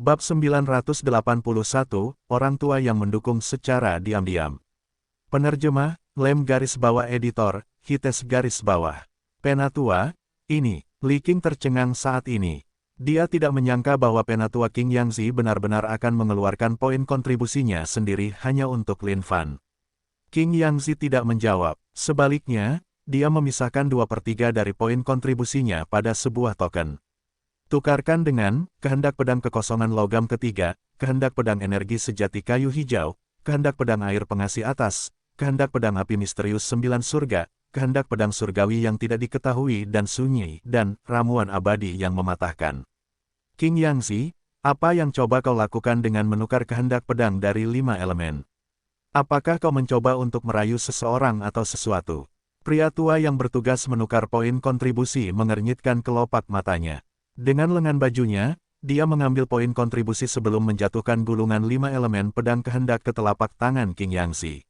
Bab 981, Orang Tua yang Mendukung Secara Diam-Diam. Penerjemah, Lem garis bawah editor, Hites garis bawah. Penatua, ini, Li Qing tercengang saat ini. Dia tidak menyangka bahwa Penatua Qing Yangzi benar-benar akan mengeluarkan poin kontribusinya sendiri hanya untuk Lin Fan. Qing Yangzi tidak menjawab, sebaliknya, dia memisahkan 2/3 dari poin kontribusinya pada sebuah token. Tukarkan dengan, kehendak pedang kekosongan logam ketiga, kehendak pedang energi sejati kayu hijau, kehendak pedang air pengasih atas, kehendak pedang api misterius 9 surga, kehendak pedang surgawi yang tidak diketahui dan sunyi, dan ramuan abadi yang mematahkan. Qing Yangzi, apa yang coba kau lakukan dengan menukar kehendak pedang dari 5 elemen? Apakah kau mencoba untuk merayu seseorang atau sesuatu? Pria tua yang bertugas menukar poin kontribusi mengernyitkan kelopak matanya. Dengan lengan bajunya, dia mengambil poin kontribusi sebelum menjatuhkan gulungan 5 elemen pedang kehendak ke telapak tangan Qing Yangzi.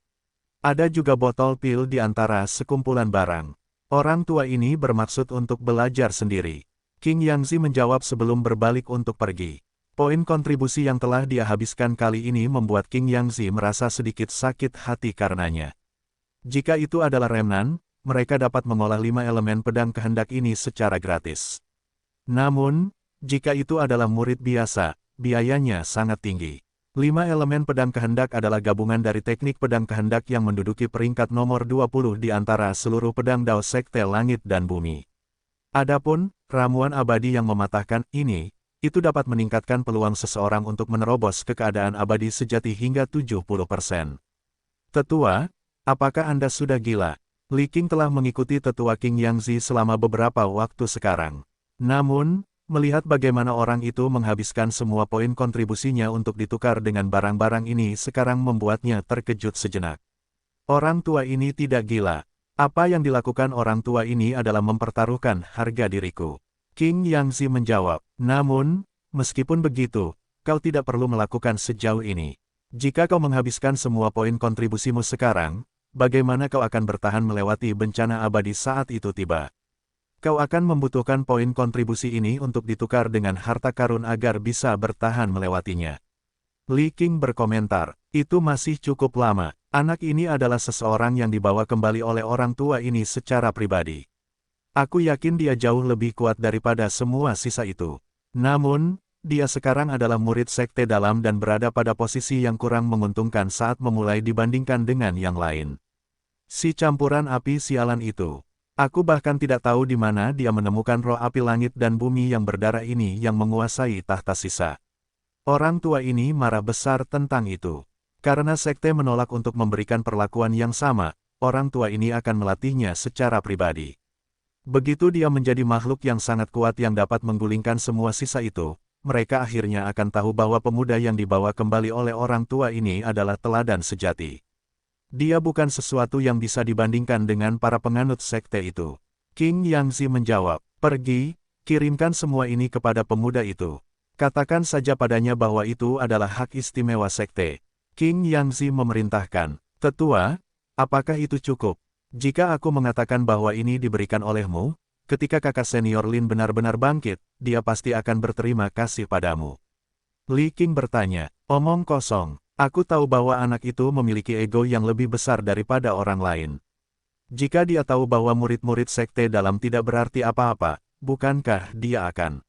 Ada juga botol pil di antara sekumpulan barang. Orang tua ini bermaksud untuk belajar sendiri. Qing Yangzi menjawab sebelum berbalik untuk pergi. Poin kontribusi yang telah dia habiskan kali ini membuat Qing Yangzi merasa sedikit sakit hati karenanya. Jika itu adalah remnan, mereka dapat mengolah 5 elemen pedang kehendak ini secara gratis. Namun, jika itu adalah murid biasa, biayanya sangat tinggi. 5 elemen pedang kehendak adalah gabungan dari teknik pedang kehendak yang menduduki peringkat nomor 20 di antara seluruh pedang Dao Sekte Langit dan Bumi. Adapun, ramuan abadi yang mematahkan ini, itu dapat meningkatkan peluang seseorang untuk menerobos ke keadaan abadi sejati hingga 70%. Tetua, apakah Anda sudah gila? Li Qing telah mengikuti tetua Qing Yangzi selama beberapa waktu sekarang. Namun, melihat bagaimana orang itu menghabiskan semua poin kontribusinya untuk ditukar dengan barang-barang ini sekarang membuatnya terkejut sejenak. Orang tua ini tidak gila. Apa yang dilakukan orang tua ini adalah mempertaruhkan harga diriku. Qing Yangzi menjawab, namun, meskipun begitu, kau tidak perlu melakukan sejauh ini. Jika kau menghabiskan semua poin kontribusimu sekarang, bagaimana kau akan bertahan melewati bencana abadi saat itu tiba? Kau akan membutuhkan poin kontribusi ini untuk ditukar dengan harta karun agar bisa bertahan melewatinya. Li Qing berkomentar, itu masih cukup lama. Anak ini adalah seseorang yang dibawa kembali oleh orang tua ini secara pribadi. Aku yakin dia jauh lebih kuat daripada semua sisa itu. Namun, dia sekarang adalah murid sekte dalam dan berada pada posisi yang kurang menguntungkan saat memulai dibandingkan dengan yang lain. Si campuran api sialan itu. Aku bahkan tidak tahu di mana dia menemukan roh api langit dan bumi yang berdarah ini yang menguasai tahta sisa. Orang tua ini marah besar tentang itu. Karena sekte menolak untuk memberikan perlakuan yang sama, orang tua ini akan melatihnya secara pribadi. Begitu dia menjadi makhluk yang sangat kuat yang dapat menggulingkan semua sisa itu, mereka akhirnya akan tahu bahwa pemuda yang dibawa kembali oleh orang tua ini adalah teladan sejati. Dia bukan sesuatu yang bisa dibandingkan dengan para penganut sekte itu. Qing Yangzi menjawab, pergi, kirimkan semua ini kepada pemuda itu. Katakan saja padanya bahwa itu adalah hak istimewa sekte. Qing Yangzi memerintahkan, tetua, apakah itu cukup? Jika aku mengatakan bahwa ini diberikan olehmu, ketika kakak senior Lin benar-benar bangkit, dia pasti akan berterima kasih padamu. Li Qing bertanya, omong kosong. Aku tahu bahwa anak itu memiliki ego yang lebih besar daripada orang lain. Jika dia tahu bahwa murid-murid sekte dalam tidak berarti apa-apa, bukankah dia akan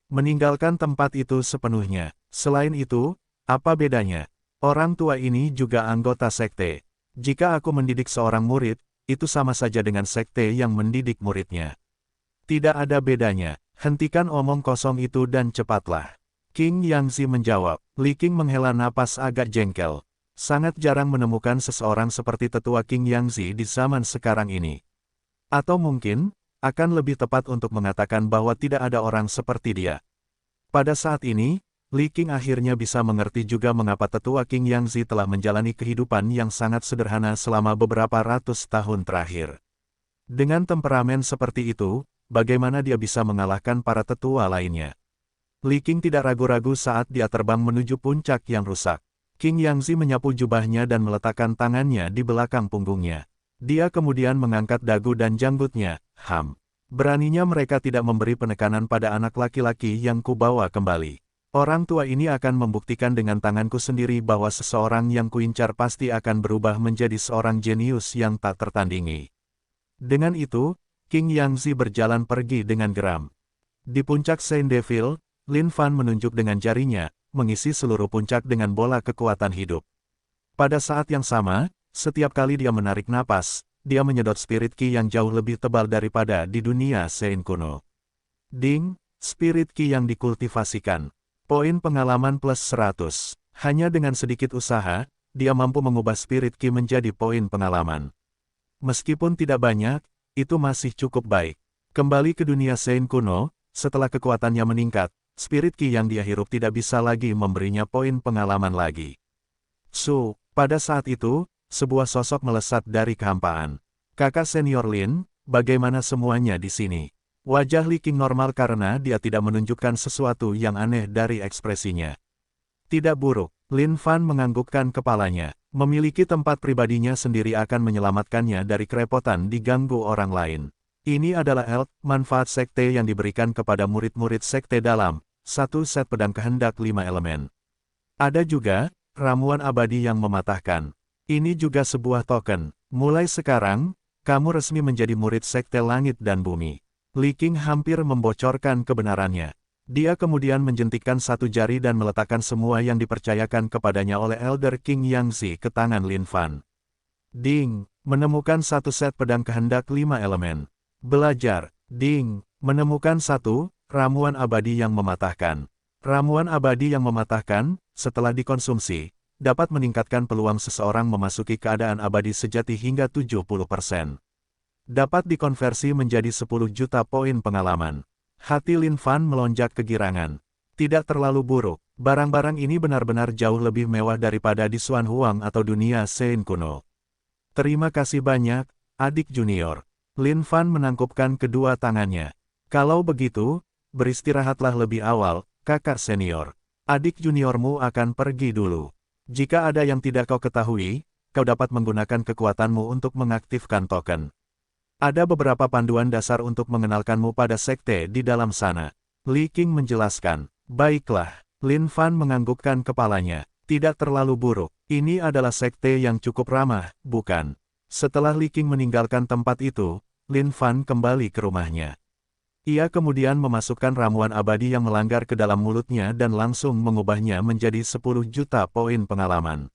meninggalkan tempat itu sepenuhnya? Selain itu, apa bedanya? Orang tua ini juga anggota sekte. Jika aku mendidik seorang murid, itu sama saja dengan sekte yang mendidik muridnya. Tidak ada bedanya. Hentikan omong kosong itu dan cepatlah. Qing Yangzi menjawab. Li Qing menghela napas agak jengkel. Sangat jarang menemukan seseorang seperti tetua Qing Yangzi di zaman sekarang ini. Atau mungkin, akan lebih tepat untuk mengatakan bahwa tidak ada orang seperti dia. Pada saat ini, Li Qing akhirnya bisa mengerti juga mengapa tetua Qing Yangzi telah menjalani kehidupan yang sangat sederhana selama beberapa ratus tahun terakhir. Dengan temperamen seperti itu, bagaimana dia bisa mengalahkan para tetua lainnya? Li Qing tidak ragu-ragu saat dia terbang menuju puncak yang rusak. Qing Yangzi menyapu jubahnya dan meletakkan tangannya di belakang punggungnya. Dia kemudian mengangkat dagu dan janggutnya, Beraninya mereka tidak memberi penekanan pada anak laki-laki yang kubawa kembali. Orang tua ini akan membuktikan dengan tanganku sendiri bahwa seseorang yang kuincar pasti akan berubah menjadi seorang jenius yang tak tertandingi. Dengan itu, King Yangzi berjalan pergi dengan geram. Di puncak Saint Devil, Lin Fan menunjuk dengan jarinya, mengisi seluruh puncak dengan bola kekuatan hidup. Pada saat yang sama, setiap kali dia menarik napas, dia menyedot spirit ki yang jauh lebih tebal daripada di dunia Saint kuno. Ding, spirit ki yang dikultivasikan. Poin pengalaman plus 100. Hanya dengan sedikit usaha, dia mampu mengubah spirit ki menjadi poin pengalaman. Meskipun tidak banyak, itu masih cukup baik. Kembali ke dunia Saint kuno, setelah kekuatannya meningkat, spirit ki yang dia hirup tidak bisa lagi memberinya poin pengalaman lagi. Pada saat itu, sebuah sosok melesat dari kehampaan. Kakak senior Lin, bagaimana semuanya di sini? Wajah Li King normal karena dia tidak menunjukkan sesuatu yang aneh dari ekspresinya. Tidak buruk, Lin Fan menganggukkan kepalanya. Memiliki tempat pribadinya sendiri akan menyelamatkannya dari kerepotan diganggu orang lain. Ini adalah manfaat sekte yang diberikan kepada murid-murid sekte dalam satu set pedang kehendak 5 elemen. Ada juga ramuan abadi yang mematahkan. Ini juga sebuah token. Mulai sekarang, kamu resmi menjadi murid sekte langit dan bumi. Li King hampir membocorkan kebenarannya. Dia kemudian menjentikkan satu jari dan meletakkan semua yang dipercayakan kepadanya oleh Elder King Yangzi ke tangan Lin Fan. Ding, menemukan satu set pedang kehendak 5 elemen. Belajar, ding, menemukan satu ramuan abadi yang mematahkan. Ramuan abadi yang mematahkan, setelah dikonsumsi, dapat meningkatkan peluang seseorang memasuki keadaan abadi sejati hingga 70%. Dapat dikonversi menjadi 10 juta poin pengalaman. Hati Lin Fan melonjak kegirangan. Tidak terlalu buruk, barang-barang ini benar-benar jauh lebih mewah daripada di Xuan Huang atau dunia Saint kuno. Terima kasih banyak, adik junior. Lin Fan menangkupkan kedua tangannya. Kalau begitu, beristirahatlah lebih awal, kakak senior. Adik juniormu akan pergi dulu. Jika ada yang tidak kau ketahui, kau dapat menggunakan kekuatanmu untuk mengaktifkan token. Ada beberapa panduan dasar untuk mengenalkanmu pada sekte di dalam sana. Li King menjelaskan. Baiklah, Lin Fan menganggukkan kepalanya. Tidak terlalu buruk. Ini adalah sekte yang cukup ramah, bukan? Setelah Li King meninggalkan tempat itu, Lin Fan kembali ke rumahnya. Ia kemudian memasukkan ramuan abadi yang melanggar ke dalam mulutnya dan langsung mengubahnya menjadi 10 juta poin pengalaman.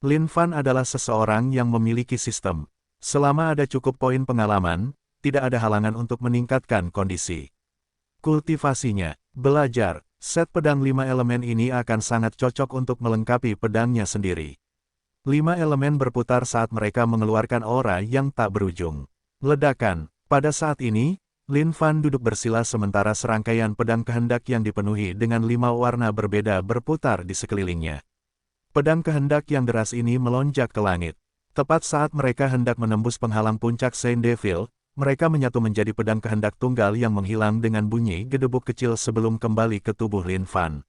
Lin Fan adalah seseorang yang memiliki sistem. Selama ada cukup poin pengalaman, tidak ada halangan untuk meningkatkan kondisi kultivasinya. Belajar, set pedang 5 elemen ini akan sangat cocok untuk melengkapi pedangnya sendiri. 5 elemen berputar saat mereka mengeluarkan aura yang tak berujung. Ledakan, pada saat ini, Lin Fan duduk bersila sementara serangkaian pedang kehendak yang dipenuhi dengan 5 warna berbeda berputar di sekelilingnya. Pedang kehendak yang deras ini melonjak ke langit. Tepat saat mereka hendak menembus penghalang puncak Saint Devil, mereka menyatu menjadi pedang kehendak tunggal yang menghilang dengan bunyi gedebuk kecil sebelum kembali ke tubuh Lin Fan.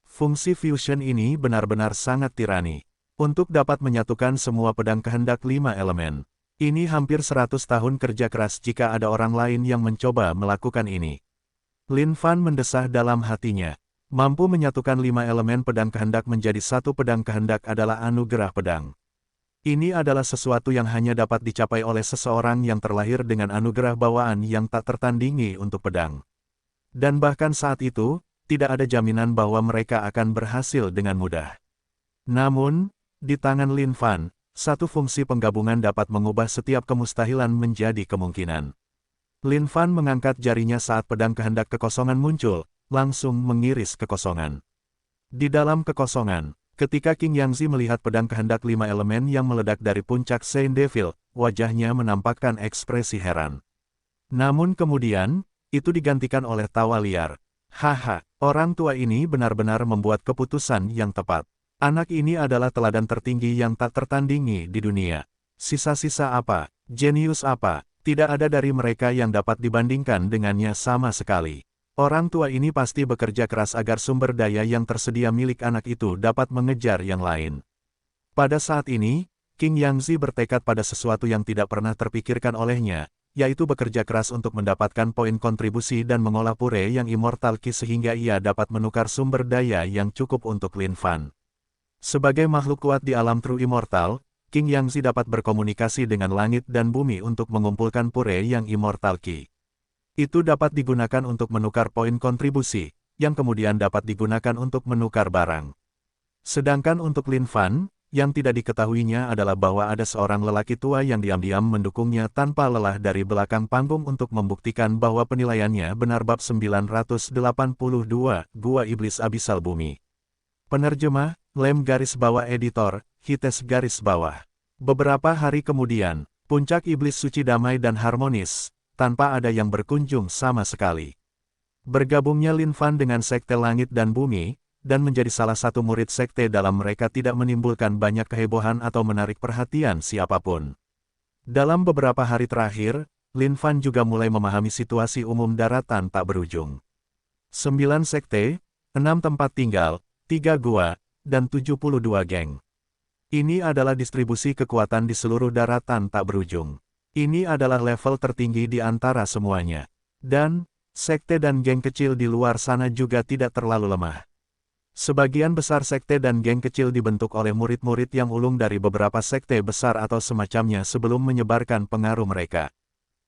Fungsi fusion ini benar-benar sangat tirani. Untuk dapat menyatukan semua pedang kehendak 5 elemen. Ini hampir 100 tahun kerja keras jika ada orang lain yang mencoba melakukan ini. Lin Fan mendesah dalam hatinya. Mampu menyatukan 5 elemen pedang kehendak menjadi satu pedang kehendak adalah anugerah pedang. Ini adalah sesuatu yang hanya dapat dicapai oleh seseorang yang terlahir dengan anugerah bawaan yang tak tertandingi untuk pedang. Dan bahkan saat itu, tidak ada jaminan bahwa mereka akan berhasil dengan mudah. Namun, di tangan Lin Fan, satu fungsi penggabungan dapat mengubah setiap kemustahilan menjadi kemungkinan. Lin Fan mengangkat jarinya saat pedang kehendak kekosongan muncul, langsung mengiris kekosongan. Di dalam kekosongan, ketika King Yangzi melihat pedang kehendak 5 elemen yang meledak dari puncak Saint Devil, wajahnya menampakkan ekspresi heran. Namun kemudian, itu digantikan oleh tawa liar. Haha, orang tua ini benar-benar membuat keputusan yang tepat. Anak ini adalah teladan tertinggi yang tak tertandingi di dunia. Sisa-sisa apa, jenius apa, tidak ada dari mereka yang dapat dibandingkan dengannya sama sekali. Orang tua ini pasti bekerja keras agar sumber daya yang tersedia milik anak itu dapat mengejar yang lain. Pada saat ini, King Yangzi bertekad pada sesuatu yang tidak pernah terpikirkan olehnya, yaitu bekerja keras untuk mendapatkan poin kontribusi dan mengolah pure yang Immortal Ki sehingga ia dapat menukar sumber daya yang cukup untuk Lin Fan. Sebagai makhluk kuat di alam True Immortal, King Yangzi dapat berkomunikasi dengan langit dan bumi untuk mengumpulkan pure yang Immortal Ki. Itu dapat digunakan untuk menukar poin kontribusi, yang kemudian dapat digunakan untuk menukar barang. Sedangkan untuk Lin Fan, yang tidak diketahuinya adalah bahwa ada seorang lelaki tua yang diam-diam mendukungnya tanpa lelah dari belakang panggung untuk membuktikan bahwa penilaiannya benar. Bab 982, Gua Iblis Abisal Bumi. Penerjemah, Lem garis bawah editor, Hites garis bawah. Beberapa hari kemudian, puncak iblis suci damai dan harmonis, tanpa ada yang berkunjung sama sekali. Bergabungnya Lin Fan dengan Sekte Langit dan Bumi, dan menjadi salah satu murid sekte dalam mereka tidak menimbulkan banyak kehebohan atau menarik perhatian siapapun. Dalam beberapa hari terakhir, Lin Fan juga mulai memahami situasi umum daratan tak berujung. 9 sekte, 6 tempat tinggal, 3 gua, dan 72 geng. Ini adalah distribusi kekuatan di seluruh daratan tak berujung. Ini adalah level tertinggi di antara semuanya. Dan, sekte dan geng kecil di luar sana juga tidak terlalu lemah. Sebagian besar sekte dan geng kecil dibentuk oleh murid-murid yang ulung dari beberapa sekte besar atau semacamnya sebelum menyebarkan pengaruh mereka.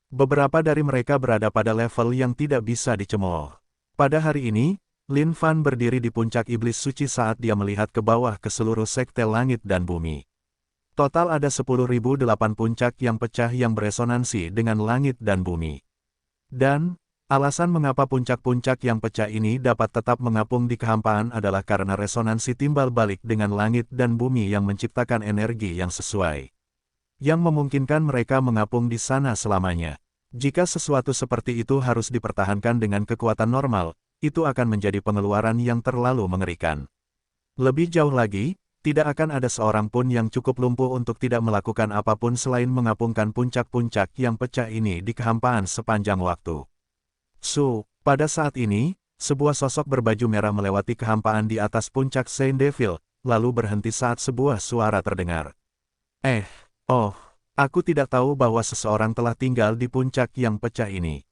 Beberapa dari mereka berada pada level yang tidak bisa dicemooh. Pada hari ini, Lin Fan berdiri di puncak iblis suci saat dia melihat ke bawah ke seluruh sekte langit dan bumi. Total ada 10.008 puncak yang pecah yang beresonansi dengan langit dan bumi. Dan, alasan mengapa puncak-puncak yang pecah ini dapat tetap mengapung di kehampaan adalah karena resonansi timbal balik dengan langit dan bumi yang menciptakan energi yang sesuai. Yang memungkinkan mereka mengapung di sana selamanya. Jika sesuatu seperti itu harus dipertahankan dengan kekuatan normal, itu akan menjadi pengeluaran yang terlalu mengerikan. Lebih jauh lagi, tidak akan ada seorang pun yang cukup lumpuh untuk tidak melakukan apapun selain mengapungkan puncak-puncak yang pecah ini di kehampaan sepanjang waktu. Pada saat ini, sebuah sosok berbaju merah melewati kehampaan di atas puncak Saint Devil, lalu berhenti saat sebuah suara terdengar. Aku tidak tahu bahwa seseorang telah tinggal di puncak yang pecah ini.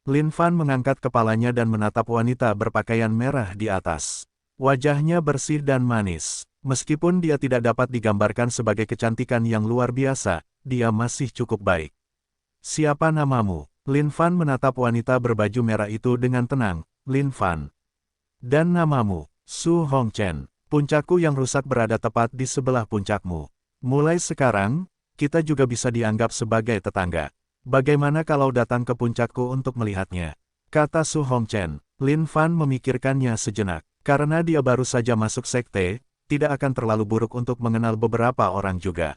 Lin Fan mengangkat kepalanya dan menatap wanita berpakaian merah di atas. Wajahnya bersih dan manis. Meskipun dia tidak dapat digambarkan sebagai kecantikan yang luar biasa, dia masih cukup baik. Siapa namamu? Lin Fan menatap wanita berbaju merah itu dengan tenang. Lin Fan. Dan namamu, Su Hongchen. Puncakku yang rusak berada tepat di sebelah puncakmu. Mulai sekarang, kita juga bisa dianggap sebagai tetangga. Bagaimana kalau datang ke puncakku untuk melihatnya? Kata Su Hongchen. Lin Fan memikirkannya sejenak. Karena dia baru saja masuk sekte, tidak akan terlalu buruk untuk mengenal beberapa orang juga.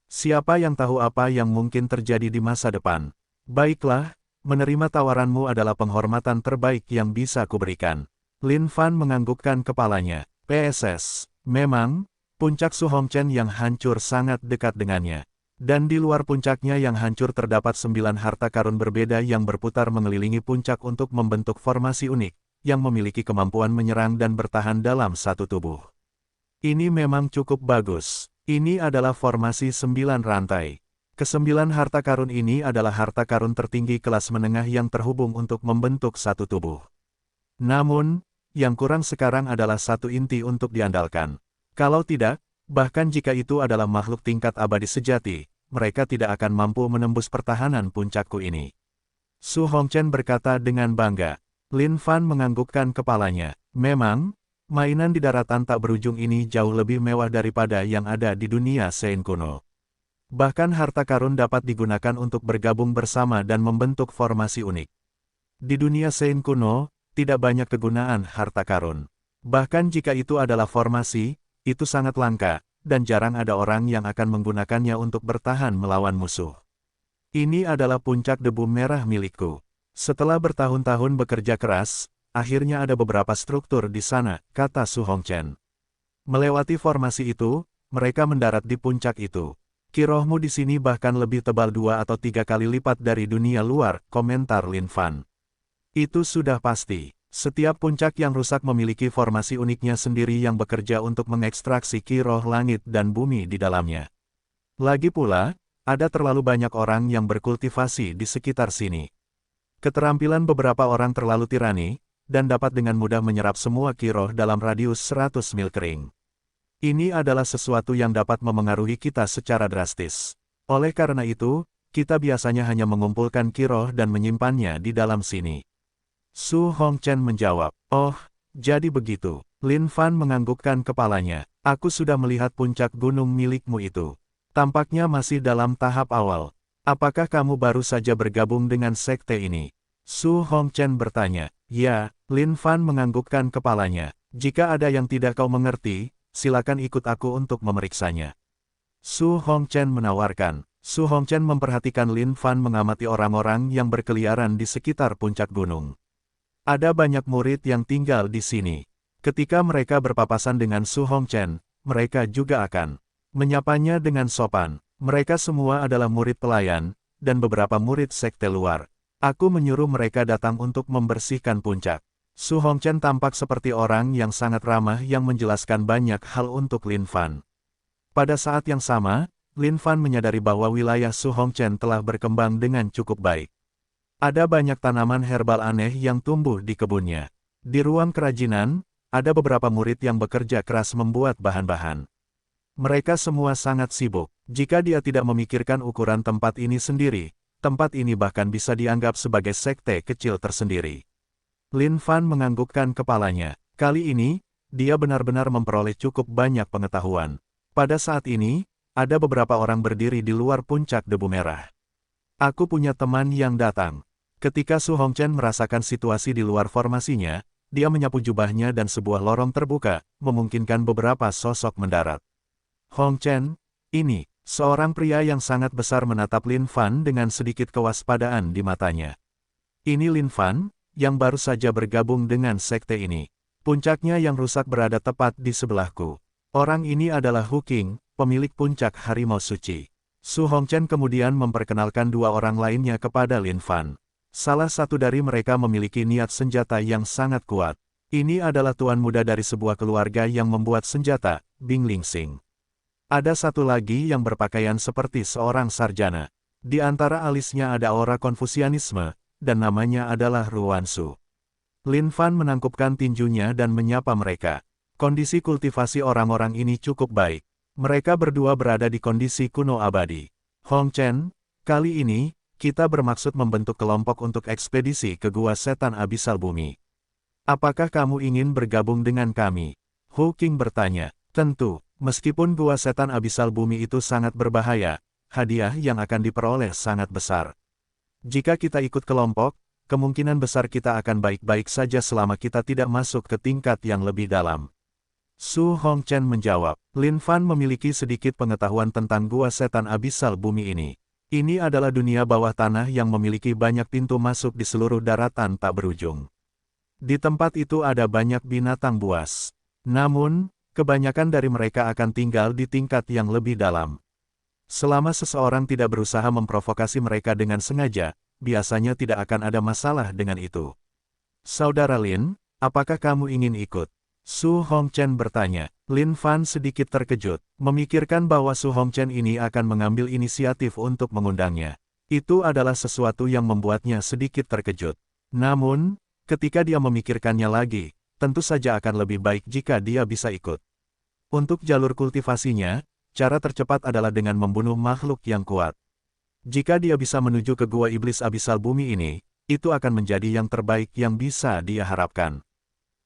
Siapa yang tahu apa yang mungkin terjadi di masa depan? Baiklah, menerima tawaranmu adalah penghormatan terbaik yang bisa kuberikan. Lin Fan menganggukkan kepalanya. PSS. Memang, puncak Su Hongchen yang hancur sangat dekat dengannya. Dan di luar puncaknya yang hancur terdapat 9 harta karun berbeda yang berputar mengelilingi puncak untuk membentuk formasi unik, yang memiliki kemampuan menyerang dan bertahan dalam satu tubuh. Ini memang cukup bagus. Ini adalah formasi 9 rantai. Kesembilan harta karun ini adalah harta karun tertinggi kelas menengah yang terhubung untuk membentuk satu tubuh. Namun, yang kurang sekarang adalah satu inti untuk diandalkan. Kalau tidak, bahkan jika itu adalah makhluk tingkat abadi sejati, mereka tidak akan mampu menembus pertahanan puncakku ini. Su Hongchen berkata dengan bangga. Lin Fan menganggukkan kepalanya. Memang, mainan di daratan tak berujung ini jauh lebih mewah daripada yang ada di dunia Sein kuno. Bahkan harta karun dapat digunakan untuk bergabung bersama dan membentuk formasi unik. Di dunia Sein kuno, tidak banyak kegunaan harta karun. Bahkan jika itu adalah formasi, itu sangat langka, dan jarang ada orang yang akan menggunakannya untuk bertahan melawan musuh. Ini adalah puncak debu merah milikku. Setelah bertahun-tahun bekerja keras, akhirnya ada beberapa struktur di sana, kata Su Hongchen. Melewati formasi itu, mereka mendarat di puncak itu. Ki rohmu di sini bahkan lebih tebal 2 atau 3 kali lipat dari dunia luar, komentar Lin Fan. Itu sudah pasti. Setiap puncak yang rusak memiliki formasi uniknya sendiri yang bekerja untuk mengekstraksi ki roh langit dan bumi di dalamnya. Lagi pula, ada terlalu banyak orang yang berkultivasi di sekitar sini. Keterampilan beberapa orang terlalu tirani, dan dapat dengan mudah menyerap semua ki roh dalam radius 100 mil kering. Ini adalah sesuatu yang dapat memengaruhi kita secara drastis. Oleh karena itu, kita biasanya hanya mengumpulkan ki roh dan menyimpannya di dalam sini. Su Hongchen menjawab, "Oh, jadi begitu." Lin Fan menganggukkan kepalanya. "Aku sudah melihat puncak gunung milikmu itu. Tampaknya masih dalam tahap awal. Apakah kamu baru saja bergabung dengan sekte ini?" Su Hongchen bertanya. "Ya." Lin Fan menganggukkan kepalanya. "Jika ada yang tidak kau mengerti, silakan ikut aku untuk memeriksanya." Su Hongchen menawarkan. Su Hongchen memperhatikan Lin Fan mengamati orang-orang yang berkeliaran di sekitar puncak gunung. Ada banyak murid yang tinggal di sini. Ketika mereka berpapasan dengan Su Hongchen, mereka juga akan menyapanya dengan sopan. Mereka semua adalah murid pelayan, dan beberapa murid sekte luar. Aku menyuruh mereka datang untuk membersihkan puncak. Su Hongchen tampak seperti orang yang sangat ramah yang menjelaskan banyak hal untuk Lin Fan. Pada saat yang sama, Lin Fan menyadari bahwa wilayah Su Hongchen telah berkembang dengan cukup baik. Ada banyak tanaman herbal aneh yang tumbuh di kebunnya. Di ruang kerajinan, ada beberapa murid yang bekerja keras membuat bahan-bahan. Mereka semua sangat sibuk. Jika dia tidak memikirkan ukuran tempat ini sendiri, tempat ini bahkan bisa dianggap sebagai sekte kecil tersendiri. Lin Fan menganggukkan kepalanya. Kali ini, dia benar-benar memperoleh cukup banyak pengetahuan. Pada saat ini, ada beberapa orang berdiri di luar puncak debu merah. Aku punya teman yang datang. Ketika Su Hongchen merasakan situasi di luar formasinya, dia menyapu jubahnya dan sebuah lorong terbuka, memungkinkan beberapa sosok mendarat. Hongchen, ini, seorang pria yang sangat besar menatap Lin Fan dengan sedikit kewaspadaan di matanya. Ini Lin Fan, yang baru saja bergabung dengan sekte ini. Puncaknya yang rusak berada tepat di sebelahku. Orang ini adalah Hu Qing, pemilik puncak harimau suci. Su Hongchen kemudian memperkenalkan dua orang lainnya kepada Lin Fan. Salah satu dari mereka memiliki niat senjata yang sangat kuat. Ini adalah tuan muda dari sebuah keluarga yang membuat senjata, Bing Lingxing. Ada satu lagi yang berpakaian seperti seorang sarjana. Di antara alisnya ada aura Konfusianisme, dan namanya adalah Ruan Su. Lin Fan menangkupkan tinjunya dan menyapa mereka. Kondisi kultivasi orang-orang ini cukup baik. Mereka berdua berada di kondisi kuno abadi. Hongchen, kali ini, kita bermaksud membentuk kelompok untuk ekspedisi ke Gua Setan Abisal Bumi. Apakah kamu ingin bergabung dengan kami? Hu Qing bertanya. Tentu, meskipun Gua Setan Abisal Bumi itu sangat berbahaya, hadiah yang akan diperoleh sangat besar. Jika kita ikut kelompok, kemungkinan besar kita akan baik-baik saja selama kita tidak masuk ke tingkat yang lebih dalam. Su Hongchen menjawab. Lin Fan memiliki sedikit pengetahuan tentang Gua Setan Abisal Bumi ini. Ini adalah dunia bawah tanah yang memiliki banyak pintu masuk di seluruh daratan tak berujung. Di tempat itu ada banyak binatang buas. Namun, kebanyakan dari mereka akan tinggal di tingkat yang lebih dalam. Selama seseorang tidak berusaha memprovokasi mereka dengan sengaja, biasanya tidak akan ada masalah dengan itu. Saudara Lin, apakah kamu ingin ikut? Su Hongchen bertanya. Lin Fan sedikit terkejut, memikirkan bahwa Su Hongchen ini akan mengambil inisiatif untuk mengundangnya. Itu adalah sesuatu yang membuatnya sedikit terkejut. Namun, ketika dia memikirkannya lagi, tentu saja akan lebih baik jika dia bisa ikut. Untuk jalur kultivasinya, cara tercepat adalah dengan membunuh makhluk yang kuat. Jika dia bisa menuju ke Gua Iblis Abisal Bumi ini, itu akan menjadi yang terbaik yang bisa dia harapkan.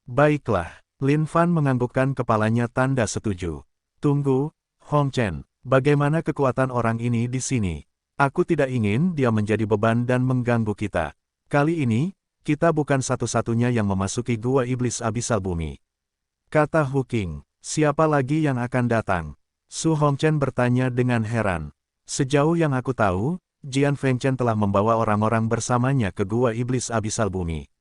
Baiklah. Lin Fan menganggukkan kepalanya tanda setuju. Tunggu, Hongchen, bagaimana kekuatan orang ini di sini? Aku tidak ingin dia menjadi beban dan mengganggu kita. Kali ini, kita bukan satu-satunya yang memasuki Gua Iblis Abisal Bumi. Kata Hu Qing. Siapa lagi yang akan datang? Su Hongchen bertanya dengan heran. Sejauh yang aku tahu, Jian Fengchen telah membawa orang-orang bersamanya ke Gua Iblis Abisal Bumi.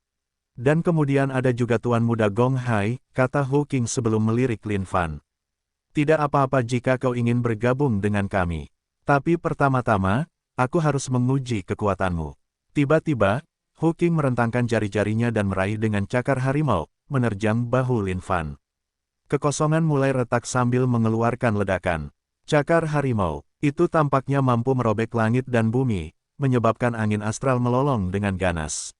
Dan kemudian ada juga Tuan Muda Gong Hai, kata Hu Qing sebelum melirik Lin Fan. Tidak apa-apa jika kau ingin bergabung dengan kami. Tapi pertama-tama, aku harus menguji kekuatanmu. Tiba-tiba, Hu Qing merentangkan jari-jarinya dan meraih dengan cakar harimau, menerjang bahu Lin Fan. Kekosongan mulai retak sambil mengeluarkan ledakan. Cakar harimau, Itu tampaknya mampu merobek langit dan bumi, menyebabkan angin astral melolong dengan ganas.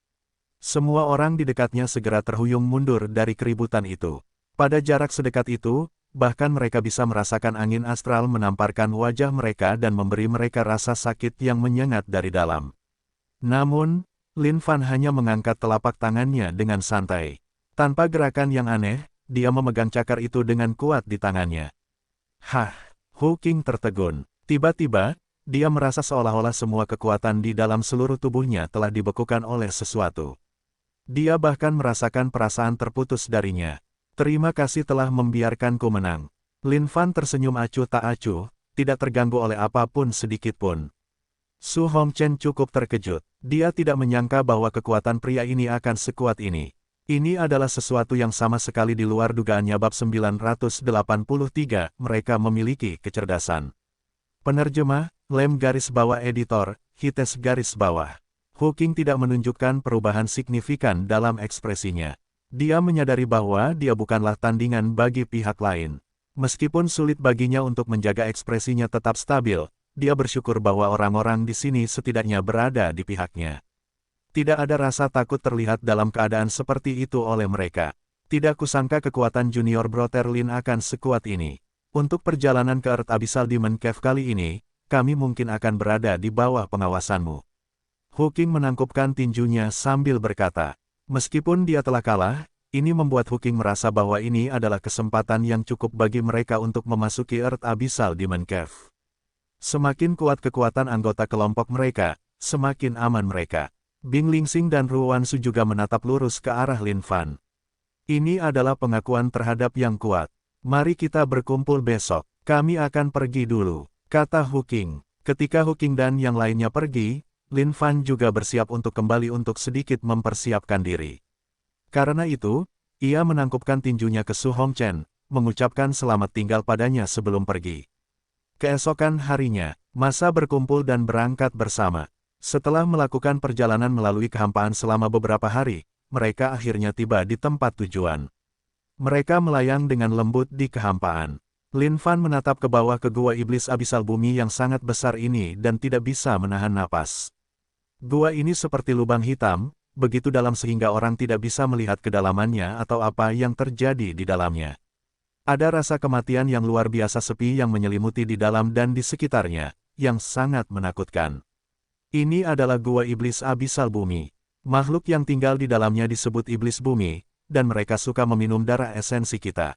Semua orang di dekatnya segera terhuyung mundur dari keributan itu. Pada jarak sedekat itu, bahkan mereka bisa merasakan angin astral menamparkan wajah mereka dan memberi mereka rasa sakit yang menyengat dari dalam. Namun, Lin Fan hanya mengangkat telapak tangannya dengan santai. Tanpa gerakan yang aneh, dia memegang cakar itu dengan kuat di tangannya. Hah, Hu Qing tertegun. Tiba-tiba, dia merasa seolah-olah semua kekuatan di dalam seluruh tubuhnya telah dibekukan oleh sesuatu. Dia bahkan merasakan perasaan terputus darinya. Terima kasih telah membiarkanku menang. Lin Fan tersenyum acuh tak acuh, tidak terganggu oleh apapun sedikitpun. Su Hongchen cukup terkejut. Dia tidak menyangka bahwa kekuatan pria ini akan sekuat ini. Ini adalah sesuatu yang sama sekali di luar dugaannya. Bab 983, mereka memiliki kecerdasan. Penerjemah, Lem garis bawah editor, Hites garis bawah. Hu Qing tidak menunjukkan perubahan signifikan dalam ekspresinya. Dia menyadari bahwa dia bukanlah tandingan bagi pihak lain. Meskipun sulit baginya untuk menjaga ekspresinya tetap stabil, dia bersyukur bahwa orang-orang di sini setidaknya berada di pihaknya. Tidak ada rasa takut terlihat dalam keadaan seperti itu oleh mereka. Tidak kusangka kekuatan Junior Brother Lin akan sekuat ini. Untuk perjalanan ke Earth Abyssal Demon Cave kali ini, kami mungkin akan berada di bawah pengawasanmu. Hu Qing menangkupkan tinjunya sambil berkata. Meskipun dia telah kalah, ini membuat Hu Qing merasa bahwa ini adalah kesempatan yang cukup bagi mereka untuk memasuki Earth Abyssal Demon Cave. Semakin kuat kekuatan anggota kelompok mereka, semakin aman mereka. Bing Lingxing dan Ruan Su juga menatap lurus ke arah Lin Fan. Ini adalah pengakuan terhadap yang kuat. Mari kita berkumpul besok. Kami akan pergi dulu, kata Hu Qing. Ketika Hu Qing dan yang lainnya pergi, Lin Fan juga bersiap untuk kembali untuk sedikit mempersiapkan diri. Karena itu, ia menangkupkan tinjunya ke Su Hongchen, mengucapkan selamat tinggal padanya sebelum pergi. Keesokan harinya, massa berkumpul dan berangkat bersama. Setelah melakukan perjalanan melalui kehampaan selama beberapa hari, mereka akhirnya tiba di tempat tujuan. Mereka melayang dengan lembut di kehampaan. Lin Fan menatap ke bawah ke gua iblis abisal bumi yang sangat besar ini dan tidak bisa menahan napas. Gua ini seperti lubang hitam, begitu dalam sehingga orang tidak bisa melihat kedalamannya atau apa yang terjadi di dalamnya. Ada rasa kematian yang luar biasa sepi yang menyelimuti di dalam dan di sekitarnya, yang sangat menakutkan. Ini adalah gua iblis abisal bumi. Makhluk yang tinggal di dalamnya disebut iblis bumi, dan mereka suka meminum darah esensi kita.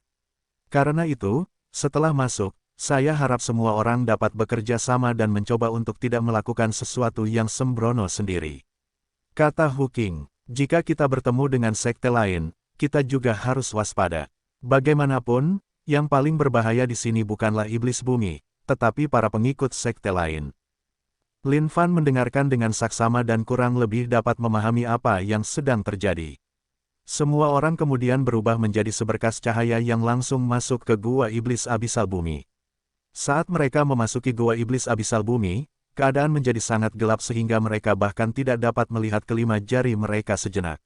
Karena itu, setelah masuk, saya harap semua orang dapat bekerja sama dan mencoba untuk tidak melakukan sesuatu yang sembrono sendiri. Kata Hu Qing, jika kita bertemu dengan sekte lain, kita juga harus waspada. Bagaimanapun, yang paling berbahaya di sini bukanlah iblis bumi, tetapi para pengikut sekte lain. Lin Fan mendengarkan dengan saksama dan kurang lebih dapat memahami apa yang sedang terjadi. Semua orang kemudian berubah menjadi seberkas cahaya yang langsung masuk ke gua iblis abisal bumi. Saat mereka memasuki gua iblis abisal bumi, keadaan menjadi sangat gelap sehingga mereka bahkan tidak dapat melihat kelima jari mereka sejenak.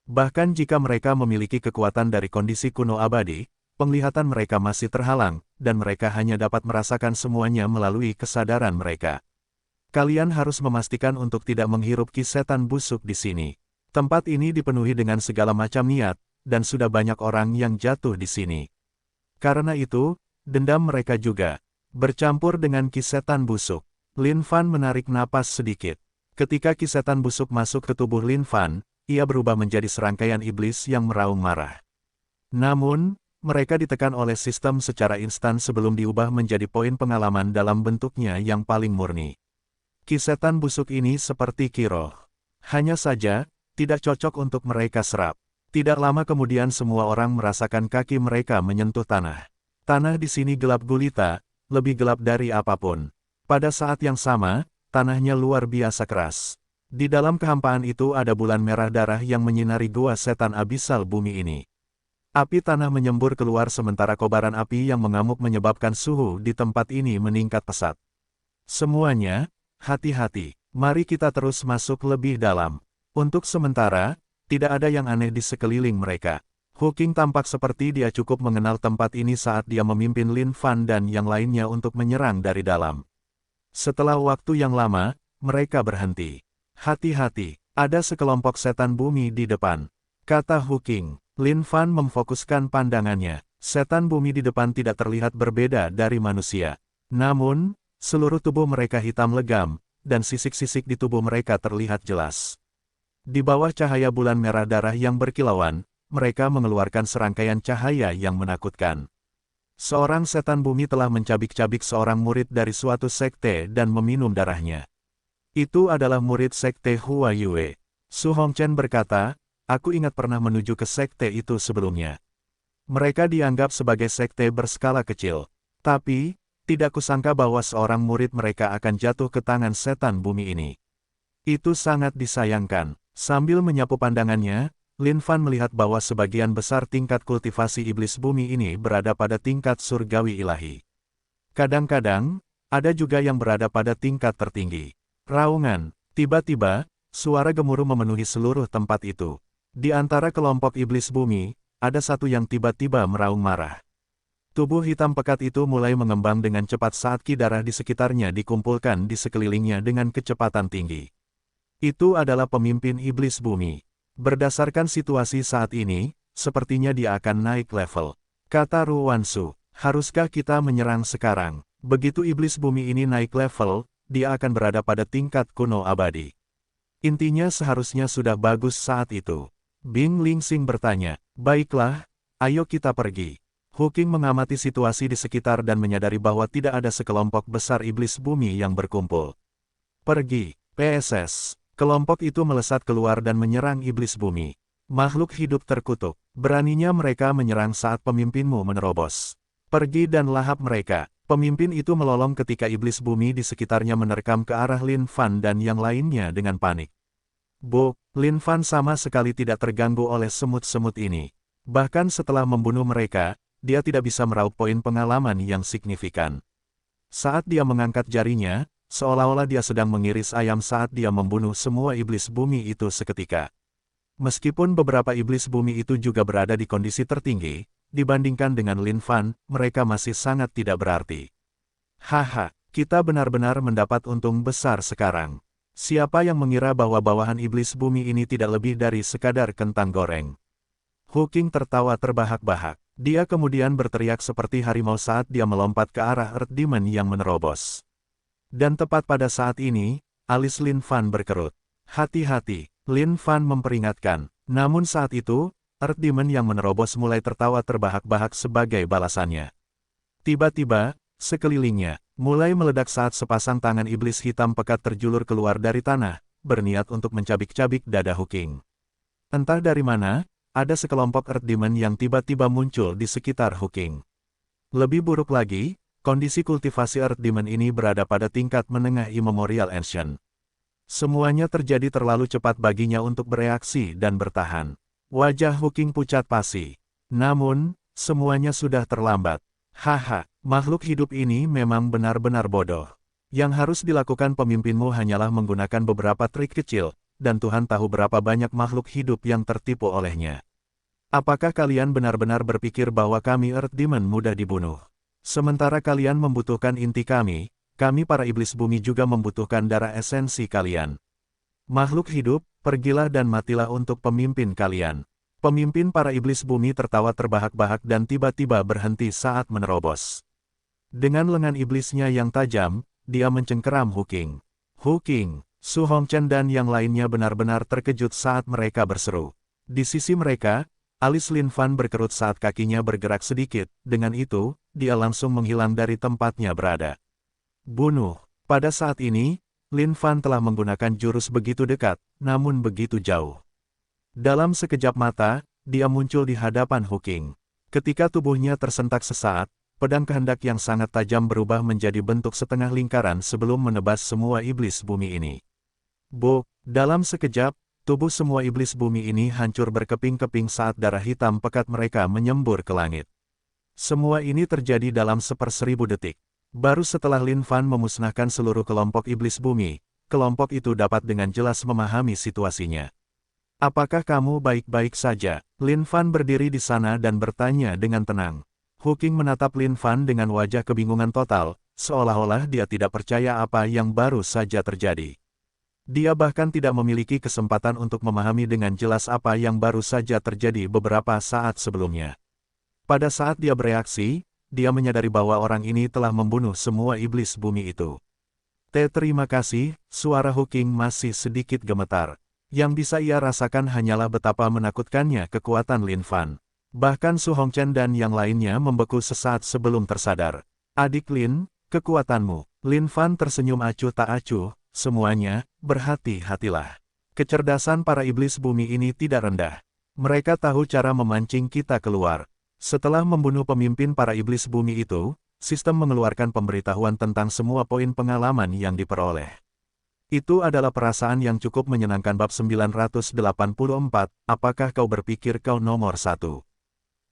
Bahkan jika mereka memiliki kekuatan dari kondisi kuno abadi, penglihatan mereka masih terhalang, dan mereka hanya dapat merasakan semuanya melalui kesadaran mereka. Kalian harus memastikan untuk tidak menghirup ki setan busuk di sini. Tempat ini dipenuhi dengan segala macam niat, dan sudah banyak orang yang jatuh di sini. Karena itu, dendam mereka juga bercampur dengan ki setan busuk. Lin Fan menarik napas sedikit. Ketika ki setan busuk masuk ke tubuh Lin Fan, ia berubah menjadi serangkaian iblis yang meraung marah. Namun, mereka ditekan oleh sistem secara instan sebelum diubah menjadi poin pengalaman dalam bentuknya yang paling murni. Ki setan busuk ini seperti ki roh. Hanya saja, tidak cocok untuk mereka serap. Tidak lama kemudian semua orang merasakan kaki mereka menyentuh tanah. Tanah di sini gelap gulita, lebih gelap dari apapun. Pada saat yang sama, tanahnya luar biasa keras. Di dalam kehampaan itu ada bulan merah darah yang menyinari gua setan abisal bumi ini. Api tanah menyembur keluar sementara kobaran api yang mengamuk menyebabkan suhu di tempat ini meningkat pesat. Semuanya, hati-hati, mari kita terus masuk lebih dalam. Untuk sementara, tidak ada yang aneh di sekeliling mereka. Hu Qing tampak seperti dia cukup mengenal tempat ini saat dia memimpin Lin Fan dan yang lainnya untuk menyerang dari dalam. Setelah waktu yang lama, mereka berhenti. Hati-hati, ada sekelompok setan bumi di depan, kata Hu Qing. Lin Fan memfokuskan pandangannya. Setan bumi di depan tidak terlihat berbeda dari manusia. Namun, seluruh tubuh mereka hitam legam, dan sisik-sisik di tubuh mereka terlihat jelas. Di bawah cahaya bulan merah darah yang berkilauan, mereka mengeluarkan serangkaian cahaya yang menakutkan. Seorang setan bumi telah mencabik-cabik seorang murid dari suatu sekte dan meminum darahnya. Itu adalah murid sekte Hua Yue. Su Hongchen berkata, aku ingat pernah menuju ke sekte itu sebelumnya. Mereka dianggap sebagai sekte berskala kecil. Tapi, tidak kusangka bahwa seorang murid mereka akan jatuh ke tangan setan bumi ini. Itu sangat disayangkan. Sambil menyapu pandangannya, Lin Fan melihat bahwa sebagian besar tingkat kultivasi iblis bumi ini berada pada tingkat surgawi ilahi. Kadang-kadang, ada juga yang berada pada tingkat tertinggi. Raungan, tiba-tiba, suara gemuruh memenuhi seluruh tempat itu. Di antara kelompok iblis bumi, ada satu yang tiba-tiba meraung marah. Tubuh hitam pekat itu mulai mengembang dengan cepat saat ki darah di sekitarnya dikumpulkan di sekelilingnya dengan kecepatan tinggi. Itu adalah pemimpin iblis bumi. Berdasarkan situasi saat ini, sepertinya dia akan naik level. Kata Ru Wansu, haruskah kita menyerang sekarang? Begitu iblis bumi ini naik level, dia akan berada pada tingkat kuno abadi. Intinya seharusnya sudah bagus saat itu. Bing Lingsing bertanya, baiklah, ayo kita pergi. Hu Qing mengamati situasi di sekitar dan menyadari bahwa tidak ada sekelompok besar iblis bumi yang berkumpul. Pergi, PSS. Kelompok itu melesat keluar dan menyerang iblis bumi. Makhluk hidup terkutuk, beraninya mereka menyerang saat pemimpinmu menerobos. Pergi dan lahap mereka. Pemimpin itu melolong ketika iblis bumi di sekitarnya menerkam ke arah Lin Fan dan yang lainnya dengan panik. Lin Fan sama sekali tidak terganggu oleh semut-semut ini. Bahkan setelah membunuh mereka, dia tidak bisa meraup poin pengalaman yang signifikan. Saat dia mengangkat jarinya, seolah-olah dia sedang mengiris ayam saat dia membunuh semua iblis bumi itu seketika. Meskipun beberapa iblis bumi itu juga berada di kondisi tertinggi, dibandingkan dengan Lin Fan, mereka masih sangat tidak berarti. Haha, kita benar-benar mendapat untung besar sekarang. Siapa yang mengira bahwa bawahan iblis bumi ini tidak lebih dari sekadar kentang goreng? Hu Qing tertawa terbahak-bahak. Dia kemudian berteriak seperti harimau saat dia melompat ke arah Earth Demon yang menerobos. Dan tepat pada saat ini, alis Lin Fan berkerut. Hati-hati, Lin Fan memperingatkan. Namun saat itu, Earth Demon yang menerobos mulai tertawa terbahak-bahak sebagai balasannya. Tiba-tiba, sekelilingnya, mulai meledak saat sepasang tangan iblis hitam pekat terjulur keluar dari tanah, berniat untuk mencabik-cabik dada Hu Qing. Entah dari mana, ada sekelompok Earth Demon yang tiba-tiba muncul di sekitar Hu Qing. Lebih buruk lagi, kondisi kultivasi Earth Demon ini berada pada tingkat menengah Immemorial Ancient. Semuanya terjadi terlalu cepat baginya untuk bereaksi dan bertahan. Wajah Hu Qing pucat pasi. Namun, semuanya sudah terlambat. Haha, makhluk hidup ini memang benar-benar bodoh. Yang harus dilakukan pemimpinmu hanyalah menggunakan beberapa trik kecil, dan Tuhan tahu berapa banyak makhluk hidup yang tertipu olehnya. Apakah kalian benar-benar berpikir bahwa kami Earth Demon mudah dibunuh? Sementara kalian membutuhkan inti kami para iblis bumi juga membutuhkan darah esensi kalian. Makhluk hidup, pergilah dan matilah untuk pemimpin kalian. Pemimpin para iblis bumi tertawa terbahak-bahak dan tiba-tiba berhenti saat menerobos. Dengan lengan iblisnya yang tajam, dia mencengkeram Hu Qing. Hu Qing, Su Hongchen dan yang lainnya benar-benar terkejut saat mereka berseru. Di sisi mereka, alis Lin Fan berkerut saat kakinya bergerak sedikit, dengan itu, dia langsung menghilang dari tempatnya berada. Bunuh. Pada saat ini, Lin Fan telah menggunakan jurus begitu dekat, namun begitu jauh. Dalam sekejap mata, dia muncul di hadapan Hu Qing. Ketika tubuhnya tersentak sesaat, pedang kehendak yang sangat tajam berubah menjadi bentuk setengah lingkaran sebelum menebas semua iblis bumi ini. Dalam sekejap, tubuh semua iblis bumi ini hancur berkeping-keping saat darah hitam pekat mereka menyembur ke langit. Semua ini terjadi dalam 1/1000 detik. Baru setelah Lin Fan memusnahkan seluruh kelompok iblis bumi, kelompok itu dapat dengan jelas memahami situasinya. Apakah kamu baik-baik saja? Lin Fan berdiri di sana dan bertanya dengan tenang. Hu Qing menatap Lin Fan dengan wajah kebingungan total, seolah-olah dia tidak percaya apa yang baru saja terjadi. Dia bahkan tidak memiliki kesempatan untuk memahami dengan jelas apa yang baru saja terjadi beberapa saat sebelumnya. Pada saat dia bereaksi, dia menyadari bahwa orang ini telah membunuh semua iblis bumi itu. Terima kasih, suara Hawking masih sedikit gemetar. Yang bisa ia rasakan hanyalah betapa menakutkannya kekuatan Lin Fan. Bahkan Su Hongchen dan yang lainnya membeku sesaat sebelum tersadar. Adik Lin, kekuatanmu. Lin Fan tersenyum acuh tak acuh, semuanya, berhati-hatilah. Kecerdasan para iblis bumi ini tidak rendah. Mereka tahu cara memancing kita keluar. Setelah membunuh pemimpin para iblis bumi itu, sistem mengeluarkan pemberitahuan tentang semua poin pengalaman yang diperoleh. Itu adalah perasaan yang cukup menyenangkan. Bab 984, apakah kau berpikir kau nomor 1?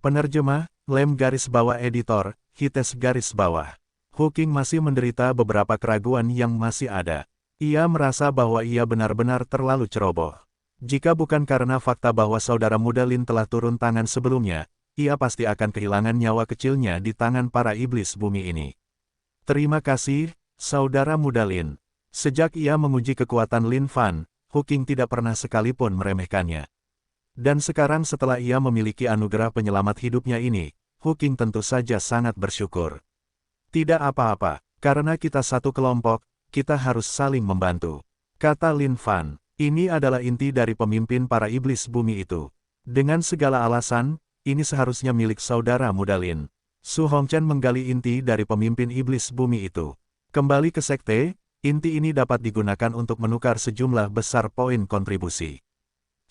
Penerjemah, Lem garis bawah editor, Hites garis bawah. Hawking masih menderita beberapa keraguan yang masih ada. Ia merasa bahwa ia benar-benar terlalu ceroboh. Jika bukan karena fakta bahwa saudara muda Lin telah turun tangan sebelumnya, ia pasti akan kehilangan nyawa kecilnya di tangan para iblis bumi ini. Terima kasih, saudara muda Lin. Sejak ia menguji kekuatan Lin Fan, Hawking tidak pernah sekalipun meremehkannya. Dan sekarang setelah ia memiliki anugerah penyelamat hidupnya ini, Hawking tentu saja sangat bersyukur. Tidak apa-apa, karena kita satu kelompok, kita harus saling membantu. Kata Lin Fan, ini adalah inti dari pemimpin para iblis bumi itu. Dengan segala alasan, ini seharusnya milik saudara muda Lin. Su Hongchen menggali inti dari pemimpin iblis bumi itu. Kembali ke sekte, inti ini dapat digunakan untuk menukar sejumlah besar poin kontribusi.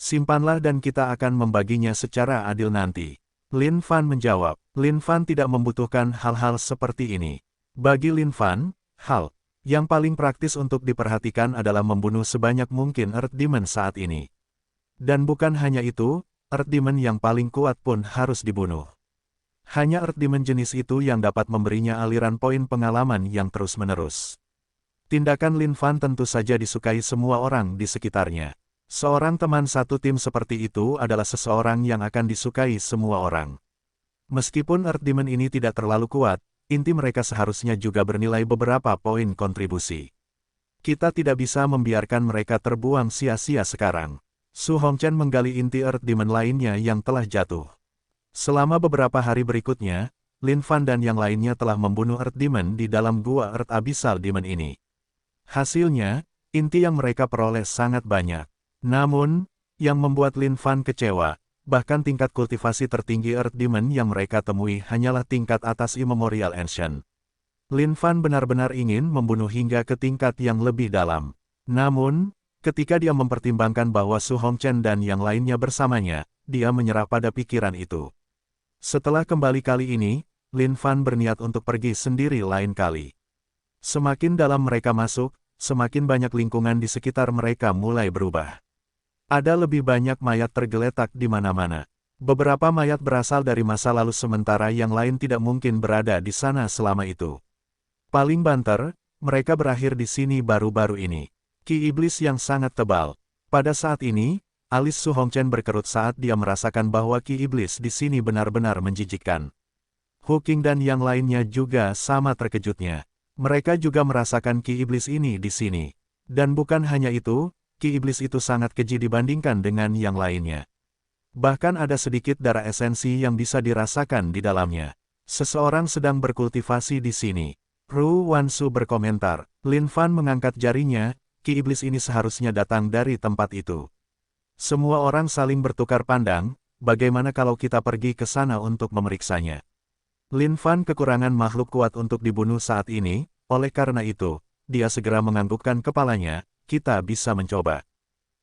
Simpanlah dan kita akan membaginya secara adil nanti. Lin Fan menjawab. Lin Fan tidak membutuhkan hal-hal seperti ini. Bagi Lin Fan, hal yang paling praktis untuk diperhatikan adalah membunuh sebanyak mungkin Earth Demon saat ini. Dan bukan hanya itu, Earth Demon yang paling kuat pun harus dibunuh. Hanya Earth Demon jenis itu yang dapat memberinya aliran poin pengalaman yang terus-menerus. Tindakan Lin Fan tentu saja disukai semua orang di sekitarnya. Seorang teman satu tim seperti itu adalah seseorang yang akan disukai semua orang. Meskipun Earth Demon ini tidak terlalu kuat, inti mereka seharusnya juga bernilai beberapa poin kontribusi. Kita tidak bisa membiarkan mereka terbuang sia-sia sekarang. Su Hongchen menggali inti Earth Demon lainnya yang telah jatuh. Selama beberapa hari berikutnya, Lin Fan dan yang lainnya telah membunuh Earth Demon di dalam gua Earth Abyssal Demon ini. Hasilnya, inti yang mereka peroleh sangat banyak. Namun, yang membuat Lin Fan kecewa, bahkan tingkat kultivasi tertinggi Earth Demon yang mereka temui hanyalah tingkat atas Immemorial Ancient. Lin Fan benar-benar ingin membunuh hingga ke tingkat yang lebih dalam. Namun, ketika dia mempertimbangkan bahwa Su Hongchen dan yang lainnya bersamanya, dia menyerah pada pikiran itu. Setelah kembali kali ini, Lin Fan berniat untuk pergi sendiri lain kali. Semakin dalam mereka masuk, semakin banyak lingkungan di sekitar mereka mulai berubah. Ada lebih banyak mayat tergeletak di mana-mana. Beberapa mayat berasal dari masa lalu sementara yang lain tidak mungkin berada di sana selama itu. Paling banter, mereka berakhir di sini baru-baru ini. Ki iblis yang sangat tebal. Pada saat ini, alis Su Hongchen berkerut saat dia merasakan bahwa ki iblis di sini benar-benar menjijikkan. Hawking dan yang lainnya juga sama terkejutnya. Mereka juga merasakan ki iblis ini di sini. Dan bukan hanya itu, ki iblis itu sangat keji dibandingkan dengan yang lainnya. Bahkan ada sedikit darah esensi yang bisa dirasakan di dalamnya. Seseorang sedang berkultivasi di sini. Ru Wansu berkomentar. Lin Fan mengangkat jarinya, ki iblis ini seharusnya datang dari tempat itu. Semua orang saling bertukar pandang, bagaimana kalau kita pergi ke sana untuk memeriksanya. Lin Fan kekurangan makhluk kuat untuk dibunuh saat ini, oleh karena itu, dia segera menganggukkan kepalanya. Kita bisa mencoba.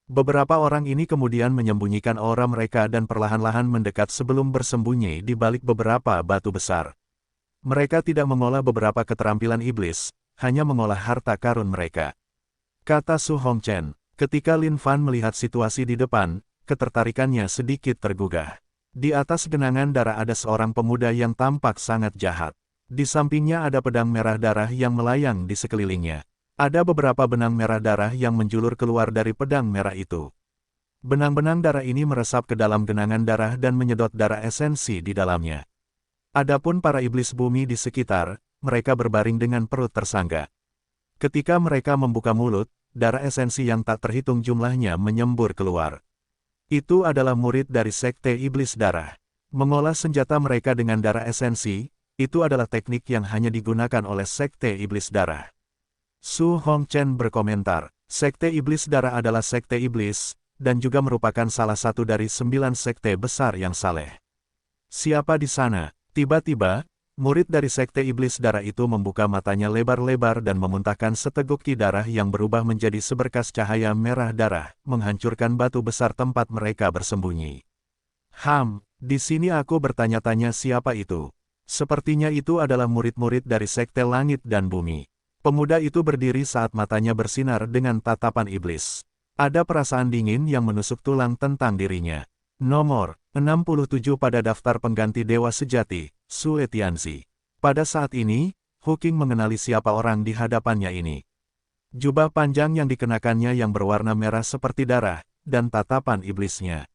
Beberapa orang ini kemudian menyembunyikan aura mereka dan perlahan-lahan mendekat sebelum bersembunyi di balik beberapa batu besar. Mereka tidak mengolah beberapa keterampilan iblis, hanya mengolah harta karun mereka. Kata Su Hongchen, ketika Lin Fan melihat situasi di depan, ketertarikannya sedikit tergugah. Di atas genangan darah ada seorang pemuda yang tampak sangat jahat. Di sampingnya ada pedang merah darah yang melayang di sekelilingnya. Ada beberapa benang merah darah yang menjulur keluar dari pedang merah itu. Benang-benang darah ini meresap ke dalam genangan darah dan menyedot darah esensi di dalamnya. Adapun para iblis bumi di sekitar, mereka berbaring dengan perut tersangga. Ketika mereka membuka mulut, darah esensi yang tak terhitung jumlahnya menyembur keluar. Itu adalah murid dari Sekte Iblis Darah. Mengolah senjata mereka dengan darah esensi, itu adalah teknik yang hanya digunakan oleh Sekte Iblis Darah. Su Hongchen berkomentar, Sekte Iblis Darah adalah Sekte Iblis, dan juga merupakan salah satu dari 9 sekte besar yang saleh. Siapa di sana? Tiba-tiba, murid dari Sekte Iblis Darah itu membuka matanya lebar-lebar dan memuntahkan seteguk ki darah yang berubah menjadi seberkas cahaya merah darah, menghancurkan batu besar tempat mereka bersembunyi. Di sini aku bertanya-tanya siapa itu. Sepertinya itu adalah murid-murid dari Sekte Langit dan Bumi. Pemuda itu berdiri saat matanya bersinar dengan tatapan iblis. Ada perasaan dingin yang menusuk tulang tentang dirinya. Nomor 67 pada daftar pengganti Dewa Sejati, Sue Tianzi. Pada saat ini, Hu Qing mengenali siapa orang di hadapannya ini. Jubah panjang yang dikenakannya yang berwarna merah seperti darah, dan tatapan iblisnya.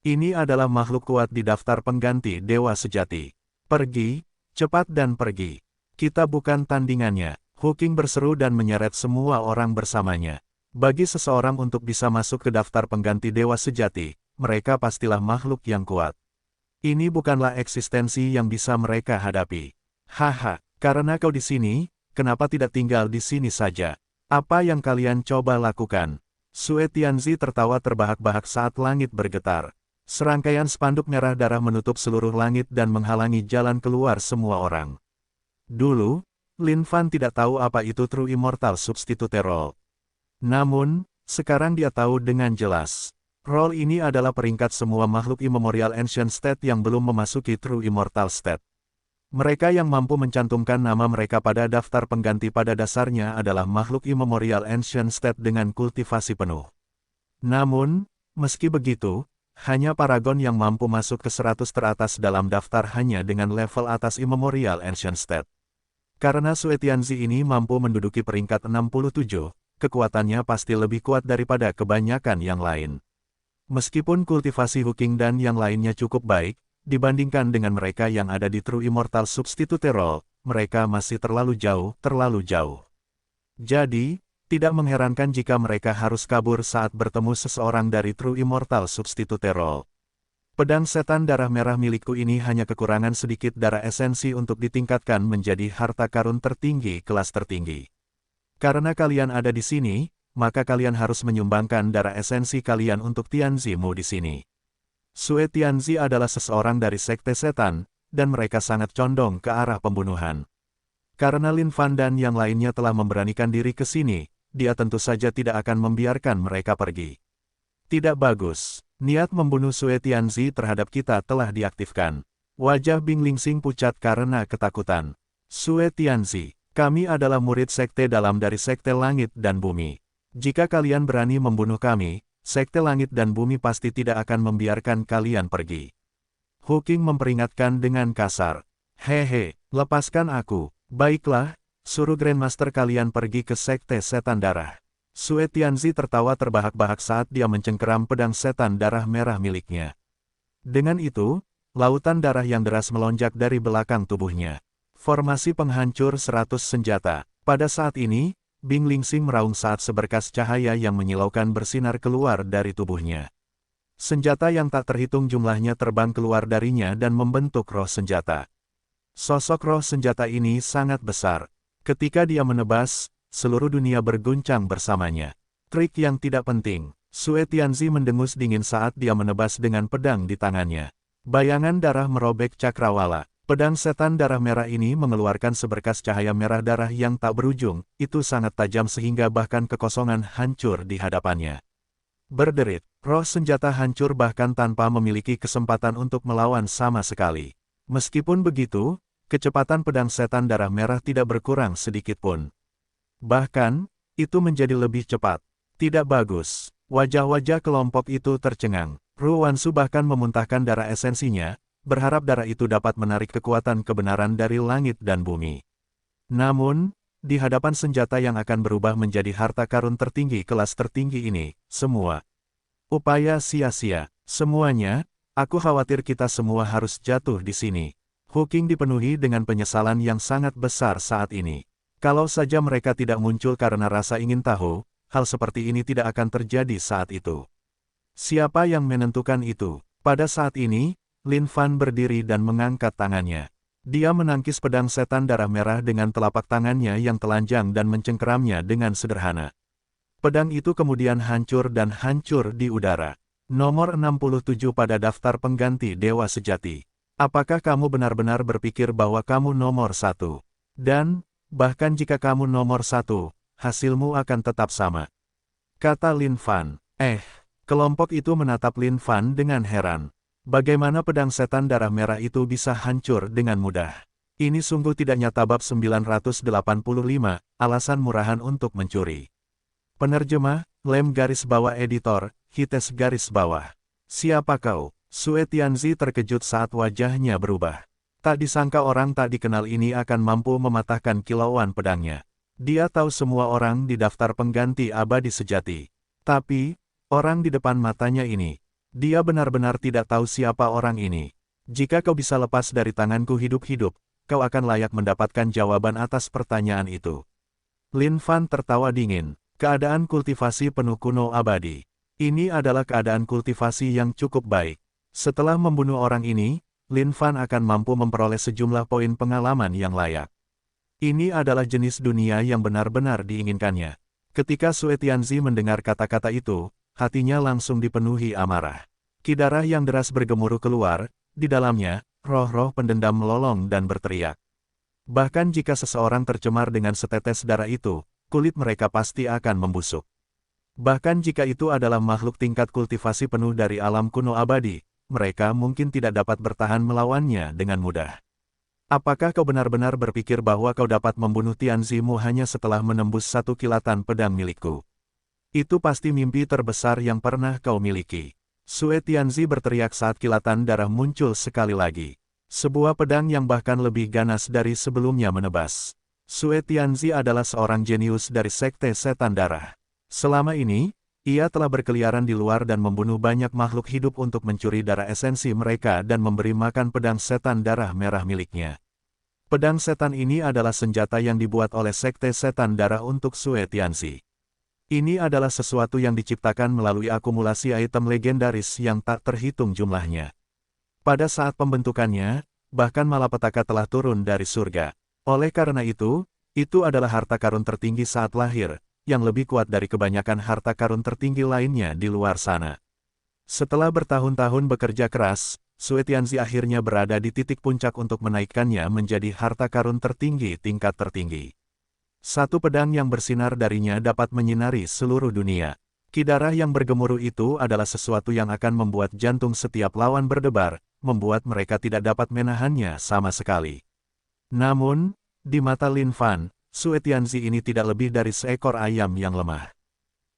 Ini adalah makhluk kuat di daftar pengganti Dewa Sejati. Pergi, cepat dan pergi. Kita bukan tandingannya. Hu Qing berseru dan menyeret semua orang bersamanya. Bagi seseorang untuk bisa masuk ke daftar pengganti Dewa Sejati, mereka pastilah makhluk yang kuat. Ini bukanlah eksistensi yang bisa mereka hadapi. Haha, karena kau di sini, kenapa tidak tinggal di sini saja? Apa yang kalian coba lakukan? Sue Tianzi tertawa terbahak-bahak saat langit bergetar. Serangkaian spanduk merah darah menutup seluruh langit dan menghalangi jalan keluar semua orang. Dulu, Lin Fan tidak tahu apa itu True Immortal Substitute Role. Namun, sekarang dia tahu dengan jelas. Role ini adalah peringkat semua makhluk Immemorial Ancient State yang belum memasuki True Immortal State. Mereka yang mampu mencantumkan nama mereka pada daftar pengganti pada dasarnya adalah makhluk Immemorial Ancient State dengan kultivasi penuh. Namun, meski begitu, hanya Paragon yang mampu masuk ke 100 teratas dalam daftar hanya dengan level atas Immemorial Ancient State. Karena Sue Tianzi ini mampu menduduki peringkat 67, kekuatannya pasti lebih kuat daripada kebanyakan yang lain. Meskipun kultivasi Hu Qing dan yang lainnya cukup baik, dibandingkan dengan mereka yang ada di True Immortal Substitute Role, mereka masih terlalu jauh. Jadi, tidak mengherankan jika mereka harus kabur saat bertemu seseorang dari True Immortal Substitute Role. Pedang setan darah merah milikku ini hanya kekurangan sedikit darah esensi untuk ditingkatkan menjadi harta karun tertinggi kelas tertinggi. Karena kalian ada di sini, maka kalian harus menyumbangkan darah esensi kalian untuk Tianzi Mu di sini. Sue Tianzi adalah seseorang dari Sekte Setan, dan mereka sangat condong ke arah pembunuhan. Karena Lin Fan dan yang lainnya telah memberanikan diri ke sini, dia tentu saja tidak akan membiarkan mereka pergi. Tidak bagus, niat membunuh Sue Tianzi terhadap kita telah diaktifkan. Wajah Bing Lingsing pucat karena ketakutan. Sue Tianzi, kami adalah murid sekte dalam dari Sekte Langit dan Bumi. Jika kalian berani membunuh kami, Sekte Langit dan Bumi pasti tidak akan membiarkan kalian pergi. Hu Qing memperingatkan dengan kasar. Hehe, lepaskan aku. Baiklah, suruh Grandmaster kalian pergi ke Sekte Setan Darah. Sue Tianzi tertawa terbahak-bahak saat dia mencengkeram pedang setan darah merah miliknya. Dengan itu, lautan darah yang deras melonjak dari belakang tubuhnya. Formasi penghancur 100 senjata. Pada saat ini, Bing Lingsing meraung saat seberkas cahaya yang menyilaukan bersinar keluar dari tubuhnya. Senjata yang tak terhitung jumlahnya terbang keluar darinya dan membentuk roh senjata. Sosok roh senjata ini sangat besar. Ketika dia menebas, seluruh dunia berguncang bersamanya. Trik yang tidak penting. Sue Tianzi mendengus dingin saat dia menebas dengan pedang di tangannya. Bayangan darah merobek cakrawala. Pedang setan darah merah ini mengeluarkan seberkas cahaya merah darah yang tak berujung, itu sangat tajam sehingga bahkan kekosongan hancur di hadapannya. Berderit, roh senjata hancur bahkan tanpa memiliki kesempatan untuk melawan sama sekali. Meskipun begitu, kecepatan pedang setan darah merah tidak berkurang sedikitpun. Bahkan, itu menjadi lebih cepat. Tidak bagus. Wajah-wajah kelompok itu tercengang. Ru Wansu bahkan memuntahkan darah esensinya, berharap darah itu dapat menarik kekuatan kebenaran dari langit dan bumi. Namun, di hadapan senjata yang akan berubah menjadi harta karun tertinggi kelas tertinggi ini, semua upaya sia-sia. Semuanya, aku khawatir kita semua harus jatuh di sini. Hu Qing dipenuhi dengan penyesalan yang sangat besar saat ini. Kalau saja mereka tidak muncul karena rasa ingin tahu, hal seperti ini tidak akan terjadi saat itu. Siapa yang menentukan itu? Pada saat ini, Lin Fan berdiri dan mengangkat tangannya. Dia menangkis pedang setan darah merah dengan telapak tangannya yang telanjang dan mencengkeramnya dengan sederhana. Pedang itu kemudian hancur dan hancur di udara. Nomor 67 pada daftar pengganti Dewa Sejati. Apakah kamu benar-benar berpikir bahwa kamu nomor 1? Dan, bahkan jika kamu nomor 1, hasilmu akan tetap sama. Kata Lin Fan. Kelompok itu menatap Lin Fan dengan heran. Bagaimana pedang setan darah merah itu bisa hancur dengan mudah? Ini sungguh tidak nyata. Bab 985, alasan murahan untuk mencuri. Penerjemah, Lem garis bawah editor, Hites garis bawah. Siapa kau? Sue Tianzi terkejut saat wajahnya berubah. Tak disangka orang tak dikenal ini akan mampu mematahkan kilauan pedangnya. Dia tahu semua orang di daftar pengganti abadi sejati. Tapi, orang di depan matanya ini, dia benar-benar tidak tahu siapa orang ini. Jika kau bisa lepas dari tanganku hidup-hidup, kau akan layak mendapatkan jawaban atas pertanyaan itu. Lin Fan tertawa dingin. Keadaan kultivasi penuh kuno abadi. Ini adalah keadaan kultivasi yang cukup baik. Setelah membunuh orang ini, Lin Fan akan mampu memperoleh sejumlah poin pengalaman yang layak. Ini adalah jenis dunia yang benar-benar diinginkannya. Ketika Sue Tianzi mendengar kata-kata itu, hatinya langsung dipenuhi amarah. Ki darah yang deras bergemuruh keluar, di dalamnya, roh-roh pendendam melolong dan berteriak. Bahkan jika seseorang tercemar dengan setetes darah itu, kulit mereka pasti akan membusuk. Bahkan jika itu adalah makhluk tingkat kultivasi penuh dari alam kuno abadi, mereka mungkin tidak dapat bertahan melawannya dengan mudah. Apakah kau benar-benar berpikir bahwa kau dapat membunuh Tianzi-mu hanya setelah menembus satu kilatan pedang milikku? Itu pasti mimpi terbesar yang pernah kau miliki. Sue Tianzi berteriak saat kilatan darah muncul sekali lagi. Sebuah pedang yang bahkan lebih ganas dari sebelumnya menebas. Sue Tianzi adalah seorang jenius dari Sekte Setan Darah. Selama ini, ia telah berkeliaran di luar dan membunuh banyak makhluk hidup untuk mencuri darah esensi mereka dan memberi makan pedang setan darah merah miliknya. Pedang setan ini adalah senjata yang dibuat oleh Sekte Setan Darah untuk Sue Tianzi. Ini adalah sesuatu yang diciptakan melalui akumulasi item legendaris yang tak terhitung jumlahnya. Pada saat pembentukannya, bahkan malapetaka telah turun dari surga. Oleh karena itu adalah harta karun tertinggi saat lahir, yang lebih kuat dari kebanyakan harta karun tertinggi lainnya di luar sana. Setelah bertahun-tahun bekerja keras, Sue Tianzi akhirnya berada di titik puncak untuk menaikkannya menjadi harta karun tertinggi tingkat tertinggi. Satu pedang yang bersinar darinya dapat menyinari seluruh dunia. Ki darah yang bergemuruh itu adalah sesuatu yang akan membuat jantung setiap lawan berdebar, membuat mereka tidak dapat menahannya sama sekali. Namun, di mata Lin Fan, Sue Tianzi ini tidak lebih dari seekor ayam yang lemah.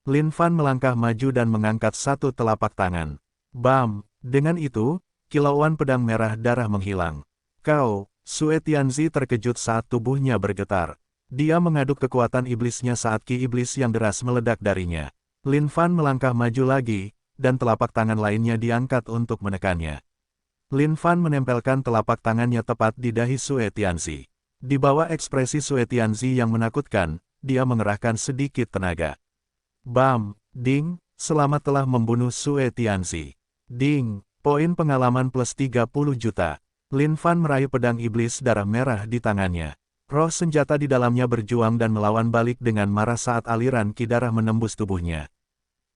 Lin Fan melangkah maju dan mengangkat satu telapak tangan. Bam! Dengan itu, kilauan pedang merah darah menghilang. Kau, Sue Tianzi terkejut saat tubuhnya bergetar. Dia mengaduk kekuatan iblisnya saat ki iblis yang deras meledak darinya. Lin Fan melangkah maju lagi, dan telapak tangan lainnya diangkat untuk menekannya. Lin Fan menempelkan telapak tangannya tepat di dahi Sue Tianzi. Di bawah ekspresi Sue Tianzi yang menakutkan, dia mengerahkan sedikit tenaga. Bam! Ding! Selamat telah membunuh Sue Tianzi. Ding! Poin pengalaman plus 30 juta. Lin Fan meraih pedang iblis darah merah di tangannya. Roh senjata di dalamnya berjuang dan melawan balik dengan marah saat aliran ki darah menembus tubuhnya.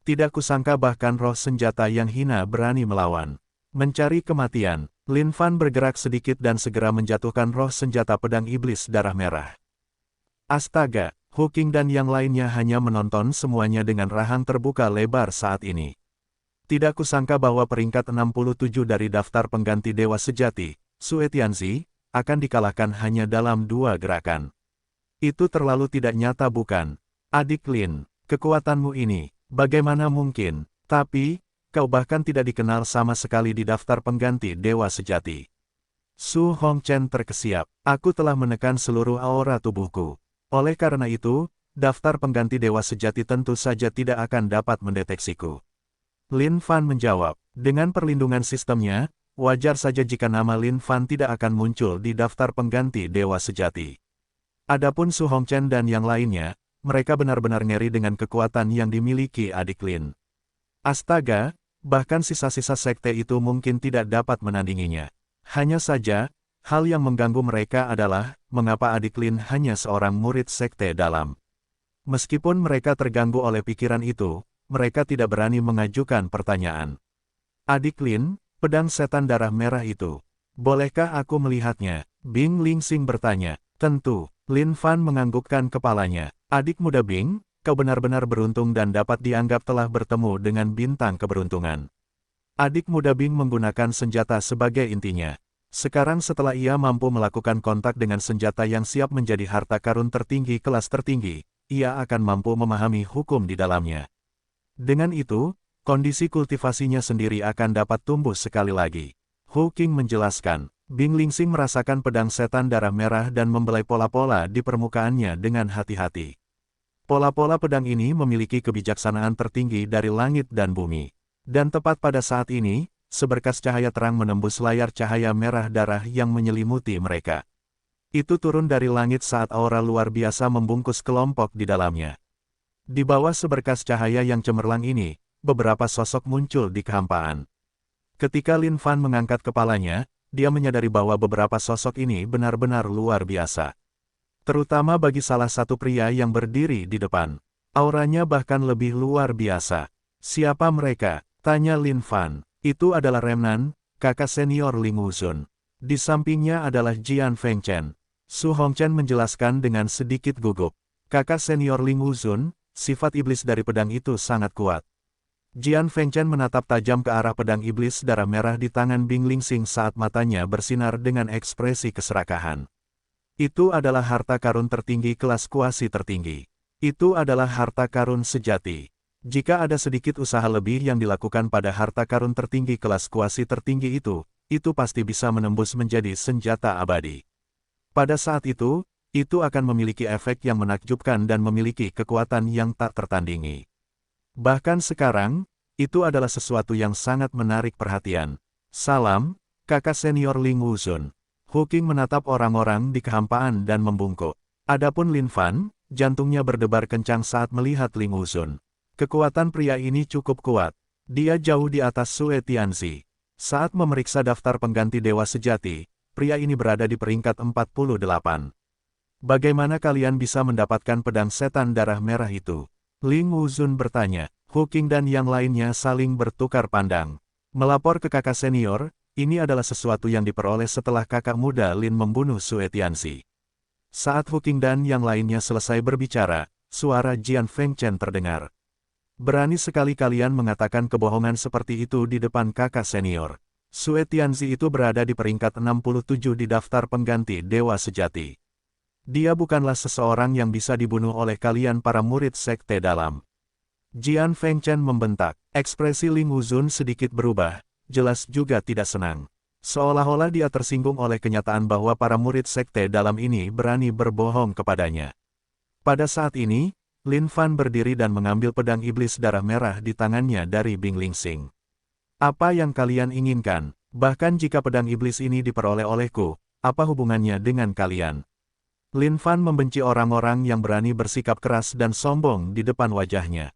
Tidak kusangka bahkan roh senjata yang hina berani melawan. Mencari kematian, Lin Fan bergerak sedikit dan segera menjatuhkan roh senjata pedang iblis darah merah. Astaga, Hu Qing dan yang lainnya hanya menonton semuanya dengan rahang terbuka lebar saat ini. Tidak kusangka bahwa peringkat 67 dari daftar pengganti Dewa Sejati, Sue Tianzi, akan dikalahkan hanya dalam 2 gerakan. Itu terlalu tidak nyata bukan? Adik Lin, kekuatanmu ini, bagaimana mungkin? Tapi, kau bahkan tidak dikenal sama sekali di daftar pengganti Dewa Sejati. Su Hongchen terkesiap. Aku telah menekan seluruh aura tubuhku. Oleh karena itu, daftar pengganti Dewa Sejati tentu saja tidak akan dapat mendeteksiku. Lin Fan menjawab, dengan perlindungan sistemnya, wajar saja jika nama Lin Fan tidak akan muncul di daftar pengganti Dewa Sejati. Adapun Su Hongchen dan yang lainnya, mereka benar-benar ngeri dengan kekuatan yang dimiliki adik Lin. Astaga, bahkan sisa-sisa sekte itu mungkin tidak dapat menandinginya. Hanya saja, hal yang mengganggu mereka adalah, mengapa adik Lin hanya seorang murid sekte dalam. Meskipun mereka terganggu oleh pikiran itu, mereka tidak berani mengajukan pertanyaan. Adik Lin, pedang setan darah merah itu. Bolehkah aku melihatnya? Bing Lingsing bertanya. Tentu, Lin Fan menganggukkan kepalanya. Adik muda Bing, kau benar-benar beruntung dan dapat dianggap telah bertemu dengan bintang keberuntungan. Adik muda Bing menggunakan senjata sebagai intinya. Sekarang setelah ia mampu melakukan kontak dengan senjata yang siap menjadi harta karun tertinggi kelas tertinggi, ia akan mampu memahami hukum di dalamnya. Dengan itu, kondisi kultivasinya sendiri akan dapat tumbuh sekali lagi. Hu Qing menjelaskan. Bing Lingsing merasakan pedang setan darah merah dan membelai pola-pola di permukaannya dengan hati-hati. Pola-pola pedang ini memiliki kebijaksanaan tertinggi dari langit dan bumi. Dan tepat pada saat ini, seberkas cahaya terang menembus layar cahaya merah darah yang menyelimuti mereka. Itu turun dari langit saat aura luar biasa membungkus kelompok di dalamnya. Di bawah seberkas cahaya yang cemerlang ini, beberapa sosok muncul di kehampaan. Ketika Lin Fan mengangkat kepalanya, dia menyadari bahwa beberapa sosok ini benar-benar luar biasa. Terutama bagi salah satu pria yang berdiri di depan. Auranya bahkan lebih luar biasa. Siapa mereka? Tanya Lin Fan. Itu adalah Remnan, kakak senior Ling Wuzun. Di sampingnya adalah Jian Fengchen. Su Hongchen menjelaskan dengan sedikit gugup. Kakak senior Ling Wuzun, sifat iblis dari pedang itu sangat kuat. Jian Fengchen menatap tajam ke arah pedang iblis darah merah di tangan Bing Lingsing saat matanya bersinar dengan ekspresi keserakahan. Itu adalah harta karun tertinggi kelas kuasi tertinggi. Itu adalah harta karun sejati. Jika ada sedikit usaha lebih yang dilakukan pada harta karun tertinggi kelas kuasi tertinggi itu pasti bisa menembus menjadi senjata abadi. Pada saat itu akan memiliki efek yang menakjubkan dan memiliki kekuatan yang tak tertandingi. Bahkan sekarang, itu adalah sesuatu yang sangat menarik perhatian. Salam, kakak senior Ling Wuzun. Hu Qing menatap orang-orang di kehampaan dan membungkuk. Adapun Lin Fan, jantungnya berdebar kencang saat melihat Ling Wuzun. Kekuatan pria ini cukup kuat. Dia jauh di atas Sue Tianzi. Saat memeriksa daftar pengganti Dewa Sejati, pria ini berada di peringkat 48. Bagaimana kalian bisa mendapatkan pedang setan darah merah itu? Ling Wuzun bertanya. Hu Qing dan yang lainnya saling bertukar pandang. Melapor ke kakak senior, ini adalah sesuatu yang diperoleh setelah kakak muda Lin membunuh Sue Tianzi. Saat Hu Qing dan yang lainnya selesai berbicara, suara Jian Fengchen terdengar. Berani sekali kalian mengatakan kebohongan seperti itu di depan kakak senior. Sue Tianzi itu berada di peringkat 67 di daftar pengganti Dewa Sejati. Dia bukanlah seseorang yang bisa dibunuh oleh kalian para murid sekte dalam. Jian Fengchen membentak. Ekspresi Ling Wuzun sedikit berubah, jelas juga tidak senang. Seolah-olah dia tersinggung oleh kenyataan bahwa para murid sekte dalam ini berani berbohong kepadanya. Pada saat ini, Lin Fan berdiri dan mengambil pedang iblis darah merah di tangannya dari Bing Lingsing. Apa yang kalian inginkan? Bahkan jika pedang iblis ini diperoleh olehku, apa hubungannya dengan kalian? Lin Fan membenci orang-orang yang berani bersikap keras dan sombong di depan wajahnya.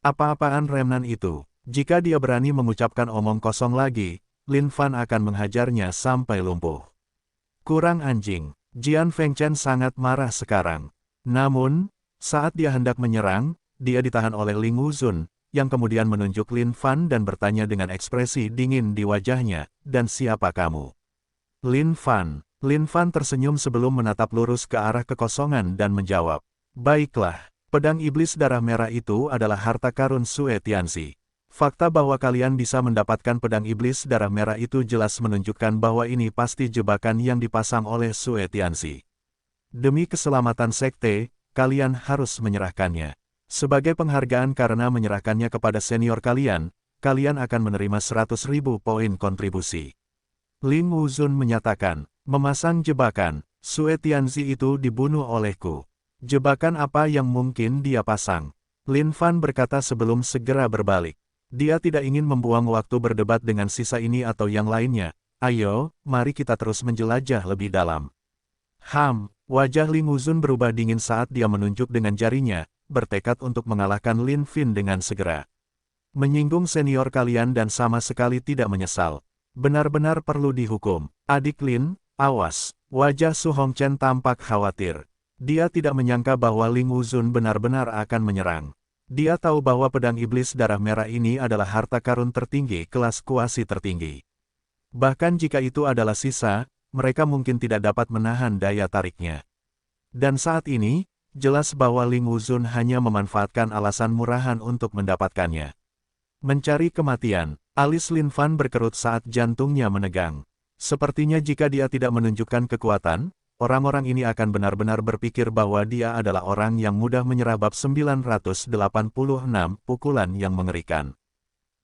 Apa-apaan Remnan itu? Jika dia berani mengucapkan omong kosong lagi, Lin Fan akan menghajarnya sampai lumpuh. Kurang anjing. Jian Fengchen sangat marah sekarang. Namun, saat dia hendak menyerang, dia ditahan oleh Ling Wuzun, yang kemudian menunjuk Lin Fan dan bertanya dengan ekspresi dingin di wajahnya, "Dan siapa kamu?" Lin Fan. Lin Fan tersenyum sebelum menatap lurus ke arah kekosongan dan menjawab, "Baiklah, pedang iblis darah merah itu adalah harta karun Sue Tianzi. Fakta bahwa kalian bisa mendapatkan pedang iblis darah merah itu jelas menunjukkan bahwa ini pasti jebakan yang dipasang oleh Sue Tianzi. Demi keselamatan sekte, kalian harus menyerahkannya. Sebagai penghargaan karena menyerahkannya kepada senior kalian, kalian akan menerima 100.000 poin kontribusi." Ling Wuzun menyatakan, "Memasang jebakan, Sue Tianzi itu dibunuh olehku. Jebakan apa yang mungkin dia pasang?" Lin Fan berkata sebelum segera berbalik. Dia tidak ingin membuang waktu berdebat dengan sisa ini atau yang lainnya. Ayo, mari kita terus menjelajah lebih dalam. Wajah Ling Wuzun berubah dingin saat dia menunjuk dengan jarinya, bertekad untuk mengalahkan Lin Fin dengan segera. Menyinggung senior kalian dan sama sekali tidak menyesal. Benar-benar perlu dihukum. Adik Lin, awas. Wajah Su Hongchen tampak khawatir. Dia tidak menyangka bahwa Ling Wuzun benar-benar akan menyerang. Dia tahu bahwa pedang iblis darah merah ini adalah harta karun tertinggi kelas kuasi tertinggi. Bahkan jika itu adalah sisa, mereka mungkin tidak dapat menahan daya tariknya. Dan saat ini, jelas bahwa Ling Wuzun hanya memanfaatkan alasan murahan untuk mendapatkannya. Mencari kematian, alis Lin Fan berkerut saat jantungnya menegang. Sepertinya jika dia tidak menunjukkan kekuatan, orang-orang ini akan benar-benar berpikir bahwa dia adalah orang yang mudah menyerah. Bab 986, pukulan yang mengerikan.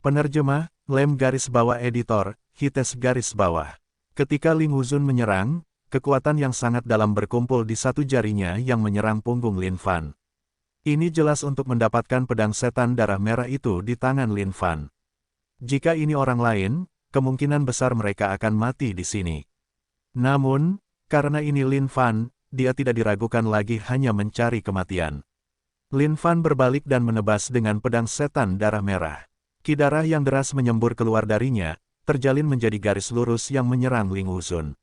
Penerjemah, Lem garis bawah editor, Hites garis bawah. Ketika Ling Wuzun menyerang, kekuatan yang sangat dalam berkumpul di satu jarinya yang menyerang punggung Lin Fan. Ini jelas untuk mendapatkan pedang setan darah merah itu di tangan Lin Fan. Jika ini orang lain, kemungkinan besar mereka akan mati di sini. Namun, karena ini Lin Fan, dia tidak diragukan lagi hanya mencari kematian. Lin Fan berbalik dan menebas dengan pedang setan darah merah. Ki darah yang deras menyembur keluar darinya, terjalin menjadi garis lurus yang menyerang Ling Wuzun.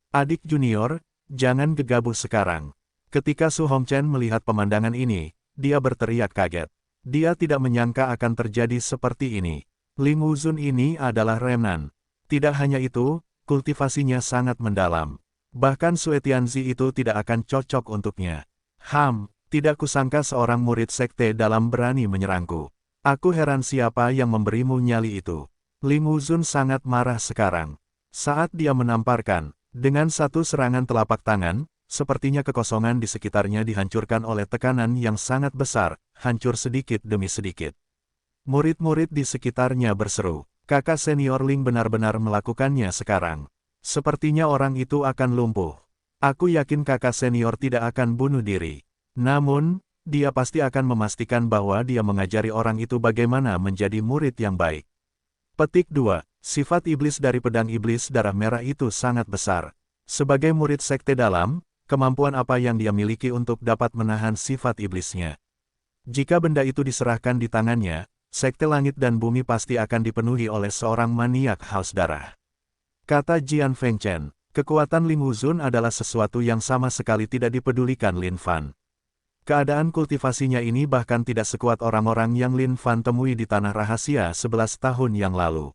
Adik junior, jangan gegabah sekarang. Ketika Su Hongchen melihat pemandangan ini, dia berteriak kaget. Dia tidak menyangka akan terjadi seperti ini. Ling Wuzun ini adalah Remnan. Tidak hanya itu, kultivasinya sangat mendalam. Bahkan Sue Tianzi itu tidak akan cocok untuknya. Tidak kusangka seorang murid sekte dalam berani menyerangku. Aku heran siapa yang memberimu nyali itu. Ling Wuzun sangat marah sekarang. Saat dia menamparkan, dengan satu serangan telapak tangan, sepertinya kekosongan di sekitarnya dihancurkan oleh tekanan yang sangat besar, hancur sedikit demi sedikit. Murid-murid di sekitarnya berseru, kakak senior Ling benar-benar melakukannya sekarang. Sepertinya orang itu akan lumpuh. Aku yakin kakak senior tidak akan bunuh diri. Namun, dia pasti akan memastikan bahwa dia mengajari orang itu bagaimana menjadi murid yang baik. Petik 2. Sifat iblis dari pedang iblis darah merah itu sangat besar. Sebagai murid sekte dalam, kemampuan apa yang dia miliki untuk dapat menahan sifat iblisnya. Jika benda itu diserahkan di tangannya, sekte langit dan bumi pasti akan dipenuhi oleh seorang maniak haus darah. Kata Jian Fengchen, kekuatan Ling Wuzun adalah sesuatu yang sama sekali tidak dipedulikan Lin Fan. Keadaan kultivasinya ini bahkan tidak sekuat orang-orang yang Lin Fan temui di tanah rahasia 11 tahun yang lalu.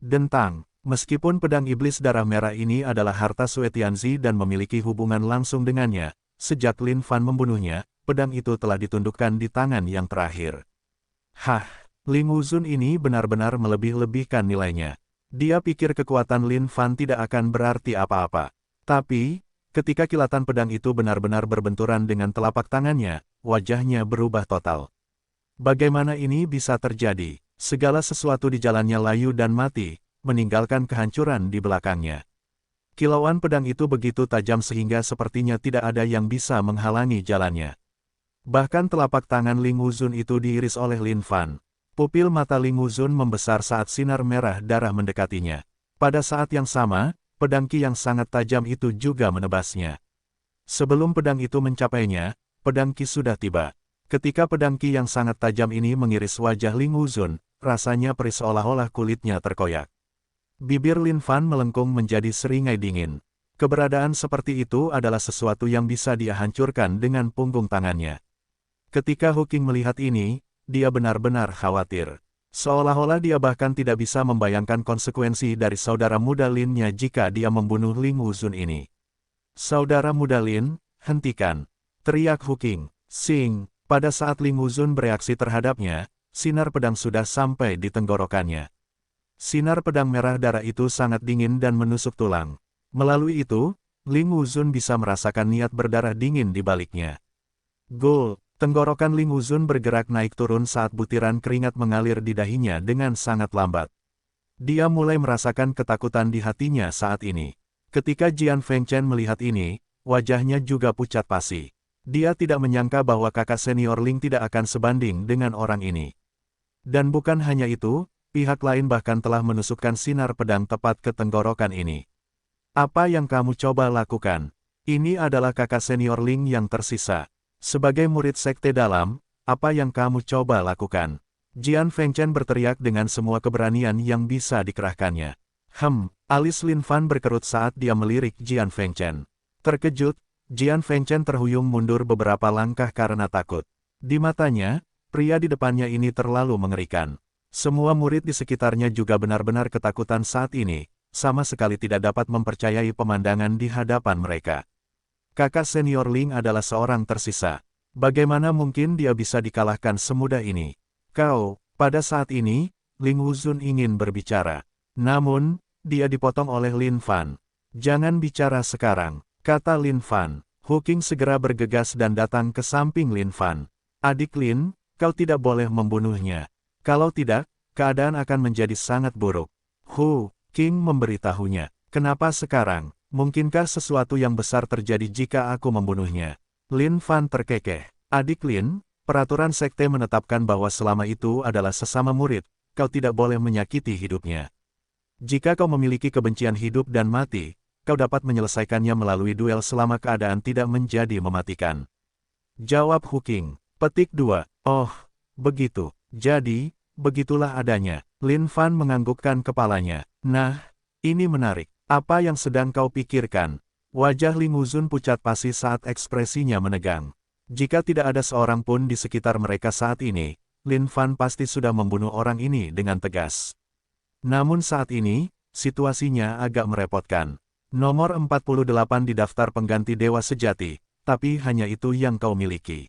Dentang, meskipun pedang iblis darah merah ini adalah harta Sue Tianzi dan memiliki hubungan langsung dengannya, sejak Lin Fan membunuhnya, pedang itu telah ditundukkan di tangan yang terakhir. Ling Wuzun ini benar-benar melebih-lebihkan nilainya. Dia pikir kekuatan Lin Fan tidak akan berarti apa-apa. Tapi, ketika kilatan pedang itu benar-benar berbenturan dengan telapak tangannya, wajahnya berubah total. Bagaimana ini bisa terjadi? Segala sesuatu di jalannya layu dan mati, meninggalkan kehancuran di belakangnya. Kilauan pedang itu begitu tajam sehingga sepertinya tidak ada yang bisa menghalangi jalannya. Bahkan telapak tangan Ling Wuzun itu diiris oleh Lin Fan. Pupil mata Ling Wuzun membesar saat sinar merah darah mendekatinya. Pada saat yang sama, pedang Qi yang sangat tajam itu juga menebasnya. Sebelum pedang itu mencapainya, pedang Qi sudah tiba. Ketika pedang Qi yang sangat tajam ini mengiris wajah Ling Wuzun, rasanya perih seolah-olah kulitnya terkoyak. Bibir Lin Fan melengkung menjadi seringai dingin. Keberadaan seperti itu adalah sesuatu yang bisa dia hancurkan dengan punggung tangannya. Ketika Hu Qing melihat ini, dia benar-benar khawatir. Seolah-olah dia bahkan tidak bisa membayangkan konsekuensi dari saudara muda Lin-nya jika dia membunuh Ling Wuzun ini. Saudara muda Lin, hentikan! Teriak Hu Qing. Sing! Pada saat Ling Wuzun bereaksi terhadapnya, sinar pedang sudah sampai di tenggorokannya. Sinar pedang merah darah itu sangat dingin dan menusuk tulang. Melalui itu, Ling Wuzun bisa merasakan niat berdarah dingin di baliknya. Gol! Tenggorokan Ling Wuzun bergerak naik turun saat butiran keringat mengalir di dahinya dengan sangat lambat. Dia mulai merasakan ketakutan di hatinya saat ini. Ketika Jian Fengchen melihat ini, wajahnya juga pucat pasi. Dia tidak menyangka bahwa kakak senior Ling tidak akan sebanding dengan orang ini. Dan bukan hanya itu, pihak lain bahkan telah menusukkan sinar pedang tepat ke tenggorokan ini. Apa yang kamu coba lakukan? Ini adalah kakak senior Ling yang tersisa. Sebagai murid sekte dalam, apa yang kamu coba lakukan? Jian Fengchen berteriak dengan semua keberanian yang bisa dikerahkannya. Alis Lin Fan berkerut saat dia melirik Jian Fengchen. Terkejut, Jian Fengchen terhuyung mundur beberapa langkah karena takut. Di matanya, pria di depannya ini terlalu mengerikan. Semua murid di sekitarnya juga benar-benar ketakutan saat ini, sama sekali tidak dapat mempercayai pemandangan di hadapan mereka. Kakak senior Ling adalah seorang tersisa. Bagaimana mungkin dia bisa dikalahkan semudah ini? Pada saat ini, Ling Wuzun ingin berbicara. Namun, dia dipotong oleh Lin Fan. Jangan bicara sekarang, kata Lin Fan. Hu Qing segera bergegas dan datang ke samping Lin Fan. Adik Lin, kau tidak boleh membunuhnya. Kalau tidak, keadaan akan menjadi sangat buruk. Hu Qing memberitahunya. Kenapa sekarang? Mungkinkah sesuatu yang besar terjadi jika aku membunuhnya? Lin Fan terkekeh. Adik Lin, peraturan sekte menetapkan bahwa selama itu adalah sesama murid, kau tidak boleh menyakiti hidupnya. Jika kau memiliki kebencian hidup dan mati, kau dapat menyelesaikannya melalui duel selama keadaan tidak menjadi mematikan. Jawab Hu Qing. Petik 2. Oh, begitu. Jadi, begitulah adanya. Lin Fan menganggukkan kepalanya. Nah, ini menarik. Apa yang sedang kau pikirkan? Wajah Ling Wuzun pucat pasi saat ekspresinya menegang. Jika tidak ada seorang pun di sekitar mereka saat ini, Lin Fan pasti sudah membunuh orang ini dengan tegas. Namun saat ini, situasinya agak merepotkan. Nomor 48 di daftar pengganti Dewa Sejati, tapi hanya itu yang kau miliki.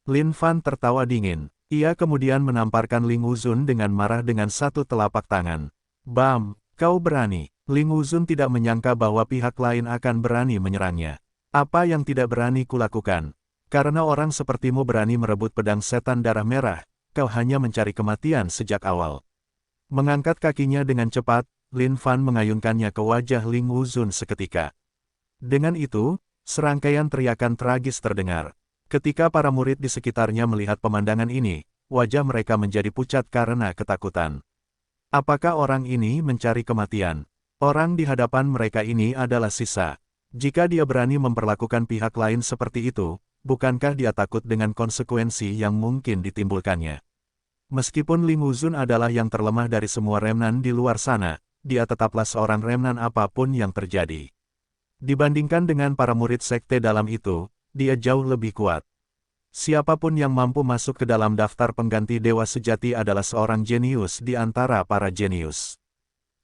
Lin Fan tertawa dingin. Ia kemudian menamparkan Ling Wuzun dengan marah dengan satu telapak tangan. Bam, kau berani. Ling Wuzun tidak menyangka bahwa pihak lain akan berani menyerangnya. Apa yang tidak berani kulakukan? Karena orang sepertimu berani merebut pedang setan darah merah, kau hanya mencari kematian sejak awal. Mengangkat kakinya dengan cepat, Lin Fan mengayunkannya ke wajah Ling Wuzun seketika. Dengan itu, serangkaian teriakan tragis terdengar. Ketika para murid di sekitarnya melihat pemandangan ini, wajah mereka menjadi pucat karena ketakutan. Apakah orang ini mencari kematian? Orang di hadapan mereka ini adalah sisa. Jika dia berani memperlakukan pihak lain seperti itu, bukankah dia takut dengan konsekuensi yang mungkin ditimbulkannya? Meskipun Ling Wuzun adalah yang terlemah dari semua remnan di luar sana, dia tetaplah seorang remnan apapun yang terjadi. Dibandingkan dengan para murid sekte dalam itu, dia jauh lebih kuat. Siapapun yang mampu masuk ke dalam daftar pengganti Dewa Sejati adalah seorang jenius di antara para jenius.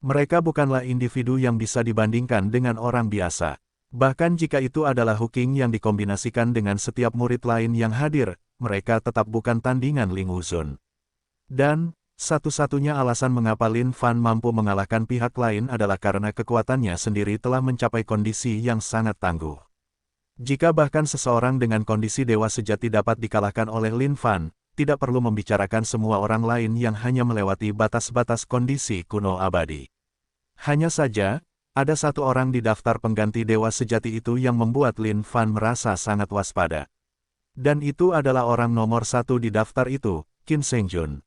Mereka bukanlah individu yang bisa dibandingkan dengan orang biasa. Bahkan jika itu adalah Hu Qing yang dikombinasikan dengan setiap murid lain yang hadir, mereka tetap bukan tandingan Ling Wuzun. Dan, satu-satunya alasan mengapa Lin Fan mampu mengalahkan pihak lain adalah karena kekuatannya sendiri telah mencapai kondisi yang sangat tangguh. Jika bahkan seseorang dengan kondisi Dewa Sejati dapat dikalahkan oleh Lin Fan, tidak perlu membicarakan semua orang lain yang hanya melewati batas-batas kondisi kuno abadi. Hanya saja, ada satu orang di daftar pengganti Dewa Sejati itu yang membuat Lin Fan merasa sangat waspada. Dan itu adalah orang nomor 1 di daftar itu, Qin Shengjun.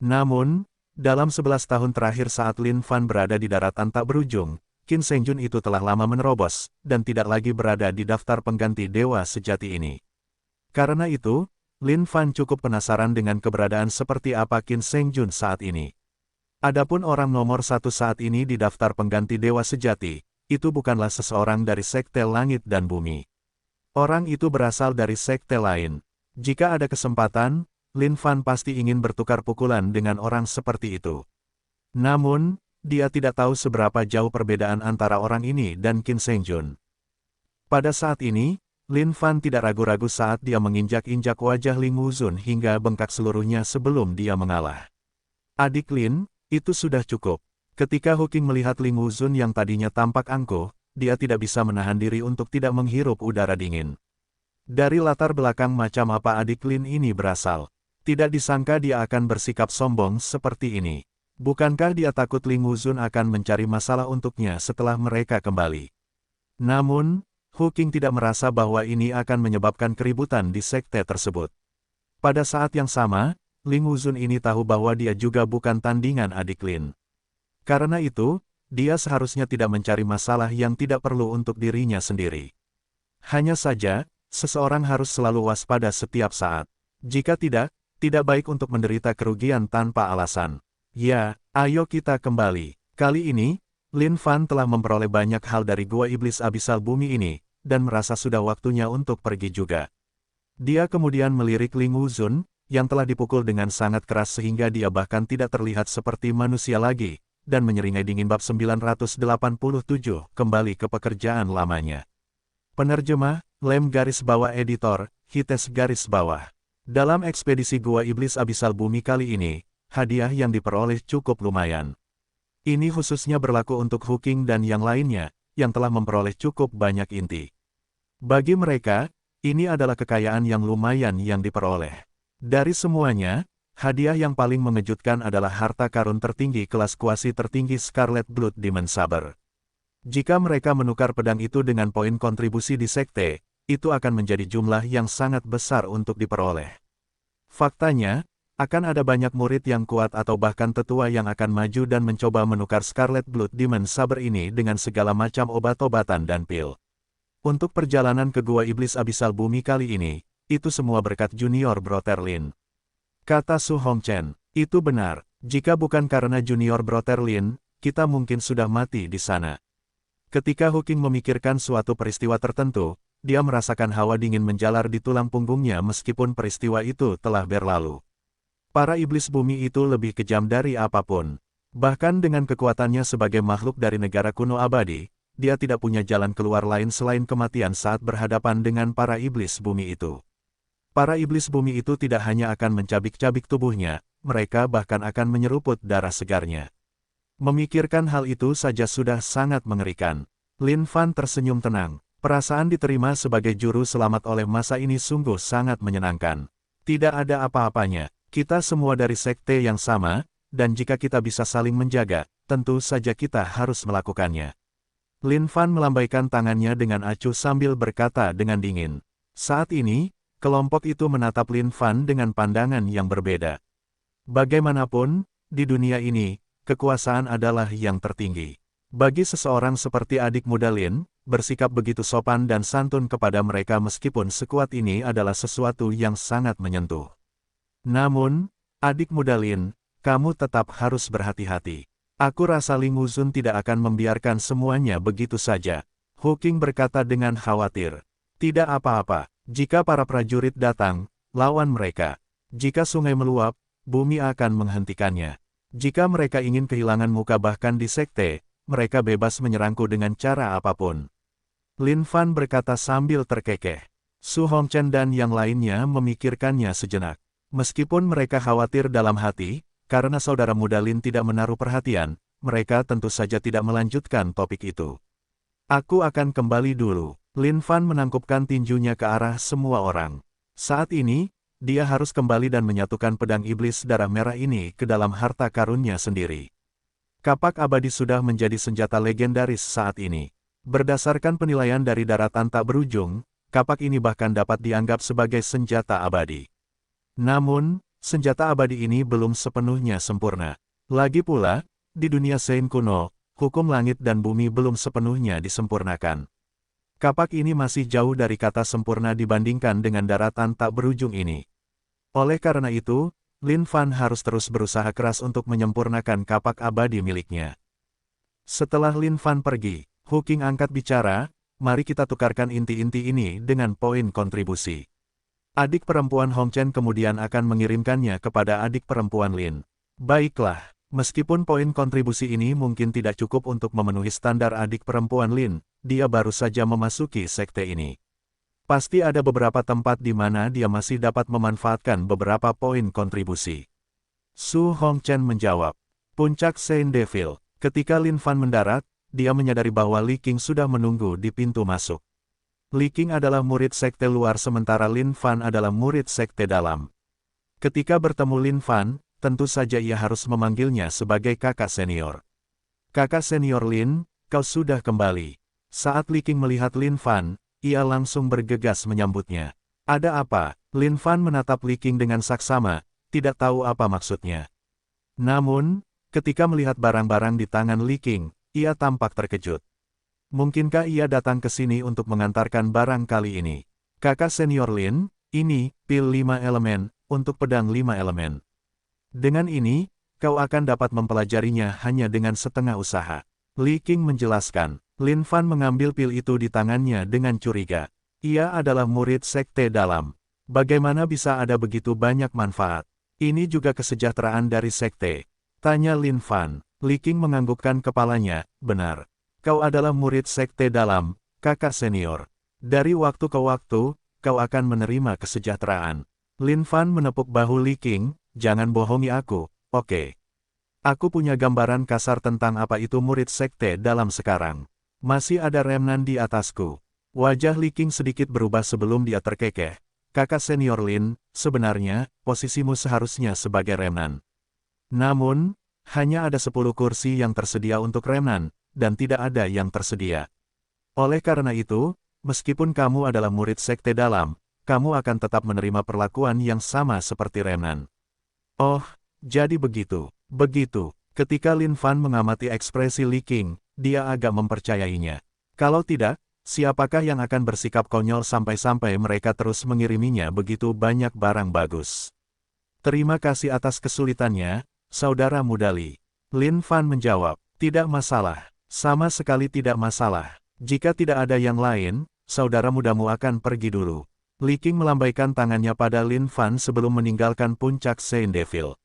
Namun, dalam 11 tahun terakhir saat Lin Fan berada di daratan tak berujung, Qin Shengjun itu telah lama menerobos, dan tidak lagi berada di daftar pengganti Dewa Sejati ini. Karena itu, Lin Fan cukup penasaran dengan keberadaan seperti apa Qin Shengjun saat ini. Adapun orang nomor 1 saat ini di daftar pengganti Dewa Sejati, itu bukanlah seseorang dari Sekte Langit dan Bumi. Orang itu berasal dari sekte lain. Jika ada kesempatan, Lin Fan pasti ingin bertukar pukulan dengan orang seperti itu. Namun, dia tidak tahu seberapa jauh perbedaan antara orang ini dan Qin Shengjun. Pada saat ini, Lin Fan tidak ragu-ragu saat dia menginjak-injak wajah Ling Wuzun hingga bengkak seluruhnya sebelum dia mengalah. Adik Lin, itu sudah cukup. Ketika Hu Qing melihat Ling Wuzun yang tadinya tampak angkuh, dia tidak bisa menahan diri untuk tidak menghirup udara dingin. Dari latar belakang macam apa adik Lin ini berasal? Tidak disangka dia akan bersikap sombong seperti ini. Bukankah dia takut Ling Wuzun akan mencari masalah untuknya setelah mereka kembali? Namun, Hu Qing tidak merasa bahwa ini akan menyebabkan keributan di sekte tersebut. Pada saat yang sama, Ling Wuzun ini tahu bahwa dia juga bukan tandingan adik Lin. Karena itu, dia seharusnya tidak mencari masalah yang tidak perlu untuk dirinya sendiri. Hanya saja, seseorang harus selalu waspada setiap saat. Jika tidak baik untuk menderita kerugian tanpa alasan. Ya, ayo kita kembali. Kali ini, Lin Fan telah memperoleh banyak hal dari Gua Iblis Abisal Bumi ini, dan merasa sudah waktunya untuk pergi juga. Dia kemudian melirik Ling Wuzun, yang telah dipukul dengan sangat keras sehingga dia bahkan tidak terlihat seperti manusia lagi, dan menyeringai dingin bab 987, kembali ke pekerjaan lamanya. Penerjemah, Lem garis bawah editor, Hites garis bawah. Dalam ekspedisi Gua Iblis Abisal Bumi kali ini, hadiah yang diperoleh cukup lumayan. Ini khususnya berlaku untuk Huking dan yang lainnya, yang telah memperoleh cukup banyak inti. Bagi mereka, ini adalah kekayaan yang lumayan yang diperoleh. Dari semuanya, hadiah yang paling mengejutkan adalah harta karun tertinggi kelas kuasi tertinggi Scarlet Blood Demon Saber. Jika mereka menukar pedang itu dengan poin kontribusi di sekte, itu akan menjadi jumlah yang sangat besar untuk diperoleh. Faktanya, akan ada banyak murid yang kuat atau bahkan tetua yang akan maju dan mencoba menukar Scarlet Blood Demon Saber ini dengan segala macam obat-obatan dan pil. Untuk perjalanan ke Gua Iblis Abisal Bumi kali ini, itu semua berkat Junior Brother Lin. Kata Su Hongchen, itu benar, jika bukan karena Junior Brother Lin, kita mungkin sudah mati di sana. Ketika Huking memikirkan suatu peristiwa tertentu, dia merasakan hawa dingin menjalar di tulang punggungnya meskipun peristiwa itu telah berlalu. Para iblis bumi itu lebih kejam dari apapun. Bahkan dengan kekuatannya sebagai makhluk dari negara kuno abadi, dia tidak punya jalan keluar lain selain kematian saat berhadapan dengan para iblis bumi itu. Para iblis bumi itu tidak hanya akan mencabik-cabik tubuhnya, mereka bahkan akan menyeruput darah segarnya. Memikirkan hal itu saja sudah sangat mengerikan. Lin Fan tersenyum tenang. Perasaan diterima sebagai juru selamat oleh masa ini sungguh sangat menyenangkan. Tidak ada apa-apanya. Kita semua dari sekte yang sama, dan jika kita bisa saling menjaga, tentu saja kita harus melakukannya. Lin Fan melambaikan tangannya dengan acuh sambil berkata dengan dingin. Saat ini, kelompok itu menatap Lin Fan dengan pandangan yang berbeda. Bagaimanapun, di dunia ini, kekuasaan adalah yang tertinggi. Bagi seseorang seperti adik muda Lin, bersikap begitu sopan dan santun kepada mereka meskipun sekuat ini adalah sesuatu yang sangat menyentuh. Namun, adik muda Lin, kamu tetap harus berhati-hati. Aku rasa Ling Wuzun tidak akan membiarkan semuanya begitu saja. Huking berkata dengan khawatir. Tidak apa-apa, jika para prajurit datang, lawan mereka. Jika sungai meluap, bumi akan menghentikannya. Jika mereka ingin kehilangan muka bahkan di sekte, mereka bebas menyerangku dengan cara apapun. Lin Fan berkata sambil terkekeh. Su Hongchen dan yang lainnya memikirkannya sejenak. Meskipun mereka khawatir dalam hati, karena saudara muda Lin tidak menaruh perhatian, mereka tentu saja tidak melanjutkan topik itu. Aku akan kembali dulu. Lin Fan menangkupkan tinjunya ke arah semua orang. Saat ini, dia harus kembali dan menyatukan pedang iblis darah merah ini ke dalam harta karunnya sendiri. Kapak abadi sudah menjadi senjata legendaris saat ini. Berdasarkan penilaian dari daratan tak berujung, kapak ini bahkan dapat dianggap sebagai senjata abadi. Namun, senjata abadi ini belum sepenuhnya sempurna. Lagi pula, di dunia Sein kuno, hukum langit dan bumi belum sepenuhnya disempurnakan. Kapak ini masih jauh dari kata sempurna dibandingkan dengan daratan tak berujung ini. Oleh karena itu, Lin Fan harus terus berusaha keras untuk menyempurnakan kapak abadi miliknya. Setelah Lin Fan pergi, Huking angkat bicara, mari kita tukarkan inti-inti ini dengan poin kontribusi. Adik perempuan Hongchen kemudian akan mengirimkannya kepada adik perempuan Lin. Baiklah, meskipun poin kontribusi ini mungkin tidak cukup untuk memenuhi standar adik perempuan Lin, dia baru saja memasuki sekte ini. Pasti ada beberapa tempat di mana dia masih dapat memanfaatkan beberapa poin kontribusi. Su Hongchen menjawab. Puncak Saint Devil. Ketika Lin Fan mendarat, dia menyadari bahwa Li Qing sudah menunggu di pintu masuk. Li Qing adalah murid sekte luar sementara Lin Fan adalah murid sekte dalam. Ketika bertemu Lin Fan, tentu saja ia harus memanggilnya sebagai kakak senior. Kakak senior Lin, kau sudah kembali. Saat Li Qing melihat Lin Fan, ia langsung bergegas menyambutnya. Ada apa? Lin Fan menatap Li Qing dengan saksama, tidak tahu apa maksudnya. Namun, ketika melihat barang-barang di tangan Li Qing, ia tampak terkejut. Mungkinkah ia datang ke sini untuk mengantarkan barang kali ini? Kakak senior Lin, ini, pil 5 elemen, untuk pedang 5 elemen. Dengan ini, kau akan dapat mempelajarinya hanya dengan setengah usaha. Li Qing menjelaskan. Lin Fan mengambil pil itu di tangannya dengan curiga. Ia adalah murid sekte dalam. Bagaimana bisa ada begitu banyak manfaat? Ini juga kesejahteraan dari sekte. Tanya Lin Fan. Li Qing menganggukkan kepalanya, benar. Kau adalah murid sekte dalam, kakak senior. Dari waktu ke waktu, kau akan menerima kesejahteraan. Lin Fan menepuk bahu Li Qing, jangan bohongi aku, oke. Aku punya gambaran kasar tentang apa itu murid sekte dalam sekarang. Masih ada remnan di atasku. Wajah Li Qing sedikit berubah sebelum dia terkekeh. Kakak senior Lin, sebenarnya, posisimu seharusnya sebagai remnan. Namun, hanya ada 10 kursi yang tersedia untuk remnan, dan tidak ada yang tersedia. Oleh karena itu, meskipun kamu adalah murid sekte dalam, kamu akan tetap menerima perlakuan yang sama seperti remnan. Oh, jadi begitu. Begitu. Ketika Lin Fan mengamati ekspresi Li Qing, dia agak mempercayainya. Kalau tidak, siapakah yang akan bersikap konyol sampai-sampai mereka terus mengiriminya begitu banyak barang bagus? Terima kasih atas kesulitannya, saudara muda Li. Lin Fan menjawab, tidak masalah. Sama sekali tidak masalah. Jika tidak ada yang lain, saudara mudamu akan pergi dulu. Li Qing melambaikan tangannya pada Lin Fan sebelum meninggalkan puncak Saint Devil.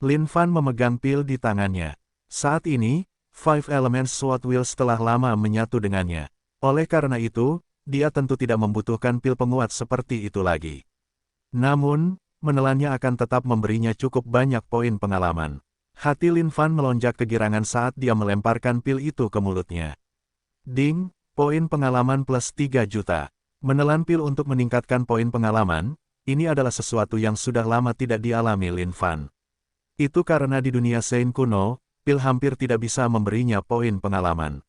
Lin Fan memegang pil di tangannya. Saat ini, Five Elements Sword Wheels telah lama menyatu dengannya. Oleh karena itu, dia tentu tidak membutuhkan pil penguat seperti itu lagi. Namun, menelannya akan tetap memberinya cukup banyak poin pengalaman. Hati Lin Fan melonjak kegirangan saat dia melemparkan pil itu ke mulutnya. Ding, poin pengalaman plus 3 juta. Menelan pil untuk meningkatkan poin pengalaman, ini adalah sesuatu yang sudah lama tidak dialami Lin Fan. Itu karena di dunia Saint kuno, pil hampir tidak bisa memberinya poin pengalaman.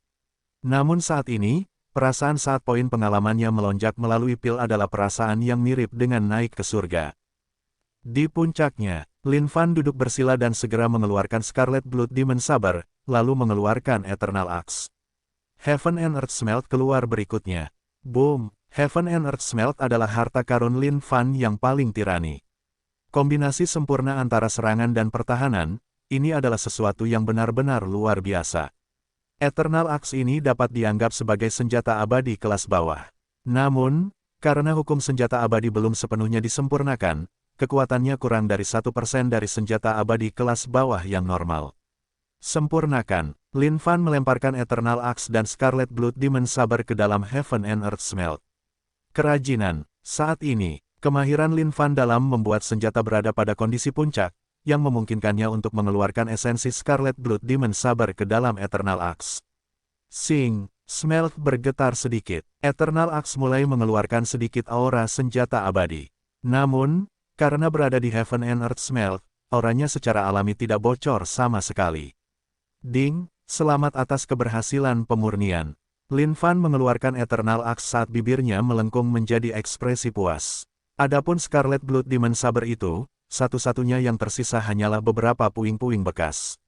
Namun saat ini, perasaan saat poin pengalamannya melonjak melalui pil adalah perasaan yang mirip dengan naik ke surga. Di puncaknya, Lin Fan duduk bersila dan segera mengeluarkan Scarlet Blood Demon Saber, lalu mengeluarkan Eternal Axe. Heaven and Earth Smelt keluar berikutnya. Boom! Heaven and Earth Smelt adalah harta karun Lin Fan yang paling tirani. Kombinasi sempurna antara serangan dan pertahanan, ini adalah sesuatu yang benar-benar luar biasa. Eternal Axe ini dapat dianggap sebagai senjata abadi kelas bawah. Namun, karena hukum senjata abadi belum sepenuhnya disempurnakan, kekuatannya kurang dari 1% dari senjata abadi kelas bawah yang normal. Sempurnakan. Lin Fan melemparkan Eternal Axe dan Scarlet Blood Demon Saber ke dalam Heaven and Earth Smelt. Kerajinan. Saat ini, kemahiran Lin Fan dalam membuat senjata berada pada kondisi puncak, yang memungkinkannya untuk mengeluarkan esensi Scarlet Blood Demon Saber ke dalam Eternal Axe. Sing, Smelt bergetar sedikit. Eternal Axe mulai mengeluarkan sedikit aura senjata abadi. Namun, karena berada di Heaven and Earth Smelt, auranya secara alami tidak bocor sama sekali. Ding, selamat atas keberhasilan pemurnian. Lin Fan mengeluarkan Eternal Axe saat bibirnya melengkung menjadi ekspresi puas. Adapun Scarlet Blood Demon Saber itu, satu-satunya yang tersisa hanyalah beberapa puing-puing bekas.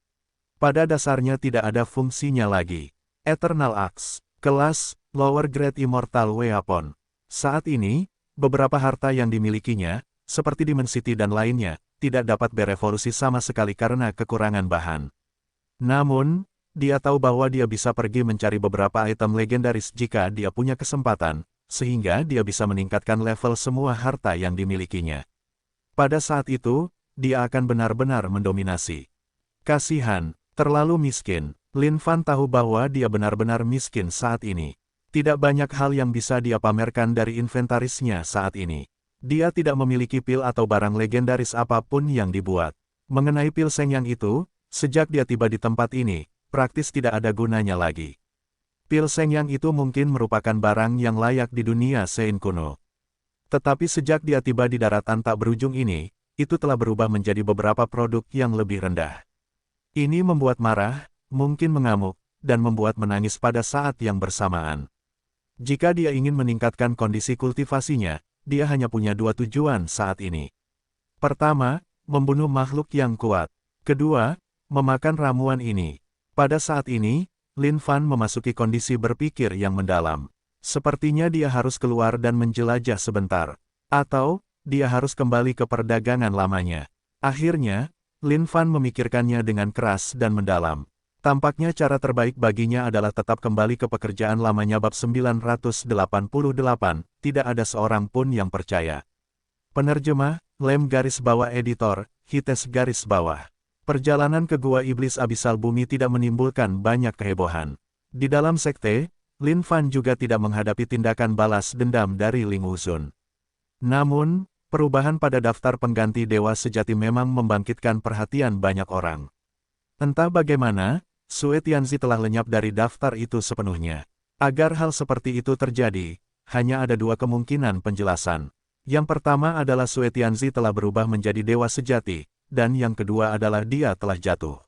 Pada dasarnya tidak ada fungsinya lagi. Eternal Axe, kelas, Lower Grade Immortal Weapon. Saat ini, beberapa harta yang dimilikinya, seperti Dimensity dan lainnya, tidak dapat berevolusi sama sekali karena kekurangan bahan. Namun, dia tahu bahwa dia bisa pergi mencari beberapa item legendaris jika dia punya kesempatan, sehingga dia bisa meningkatkan level semua harta yang dimilikinya. Pada saat itu, dia akan benar-benar mendominasi. Kasihan, terlalu miskin. Lin Fan tahu bahwa dia benar-benar miskin saat ini. Tidak banyak hal yang bisa dia pamerkan dari inventarisnya saat ini. Dia tidak memiliki pil atau barang legendaris apapun yang dibuat. Mengenai pil Seng yang itu, sejak dia tiba di tempat ini, praktis tidak ada gunanya lagi. Pil Seng yang itu mungkin merupakan barang yang layak di dunia Saint kuno. Tetapi sejak dia tiba di daratan tak berujung ini, itu telah berubah menjadi beberapa produk yang lebih rendah. Ini membuat marah, mungkin mengamuk, dan membuat menangis pada saat yang bersamaan. Jika dia ingin meningkatkan kondisi kultivasinya, dia hanya punya dua tujuan saat ini. Pertama, membunuh makhluk yang kuat. Kedua, memakan ramuan ini. Pada saat ini, Lin Fan memasuki kondisi berpikir yang mendalam. Sepertinya dia harus keluar dan menjelajah sebentar. Atau, dia harus kembali ke perdagangan lamanya. Akhirnya, Lin Fan memikirkannya dengan keras dan mendalam. Tampaknya cara terbaik baginya adalah tetap kembali ke pekerjaan lamanya. Bab 988, tidak ada seorang pun yang percaya. Penerjemah, Lem garis bawah editor, Hites garis bawah. Perjalanan ke Gua Iblis Abisal Bumi tidak menimbulkan banyak kehebohan. Di dalam sekte, Lin Fan juga tidak menghadapi tindakan balas dendam dari Ling Wuzun. Namun, perubahan pada daftar pengganti dewa sejati memang membangkitkan perhatian banyak orang. Entah bagaimana, Sue Tianzi telah lenyap dari daftar itu sepenuhnya. Agar hal seperti itu terjadi, hanya ada dua kemungkinan penjelasan. Yang pertama adalah Sue Tianzi telah berubah menjadi dewa sejati, dan yang kedua adalah dia telah jatuh.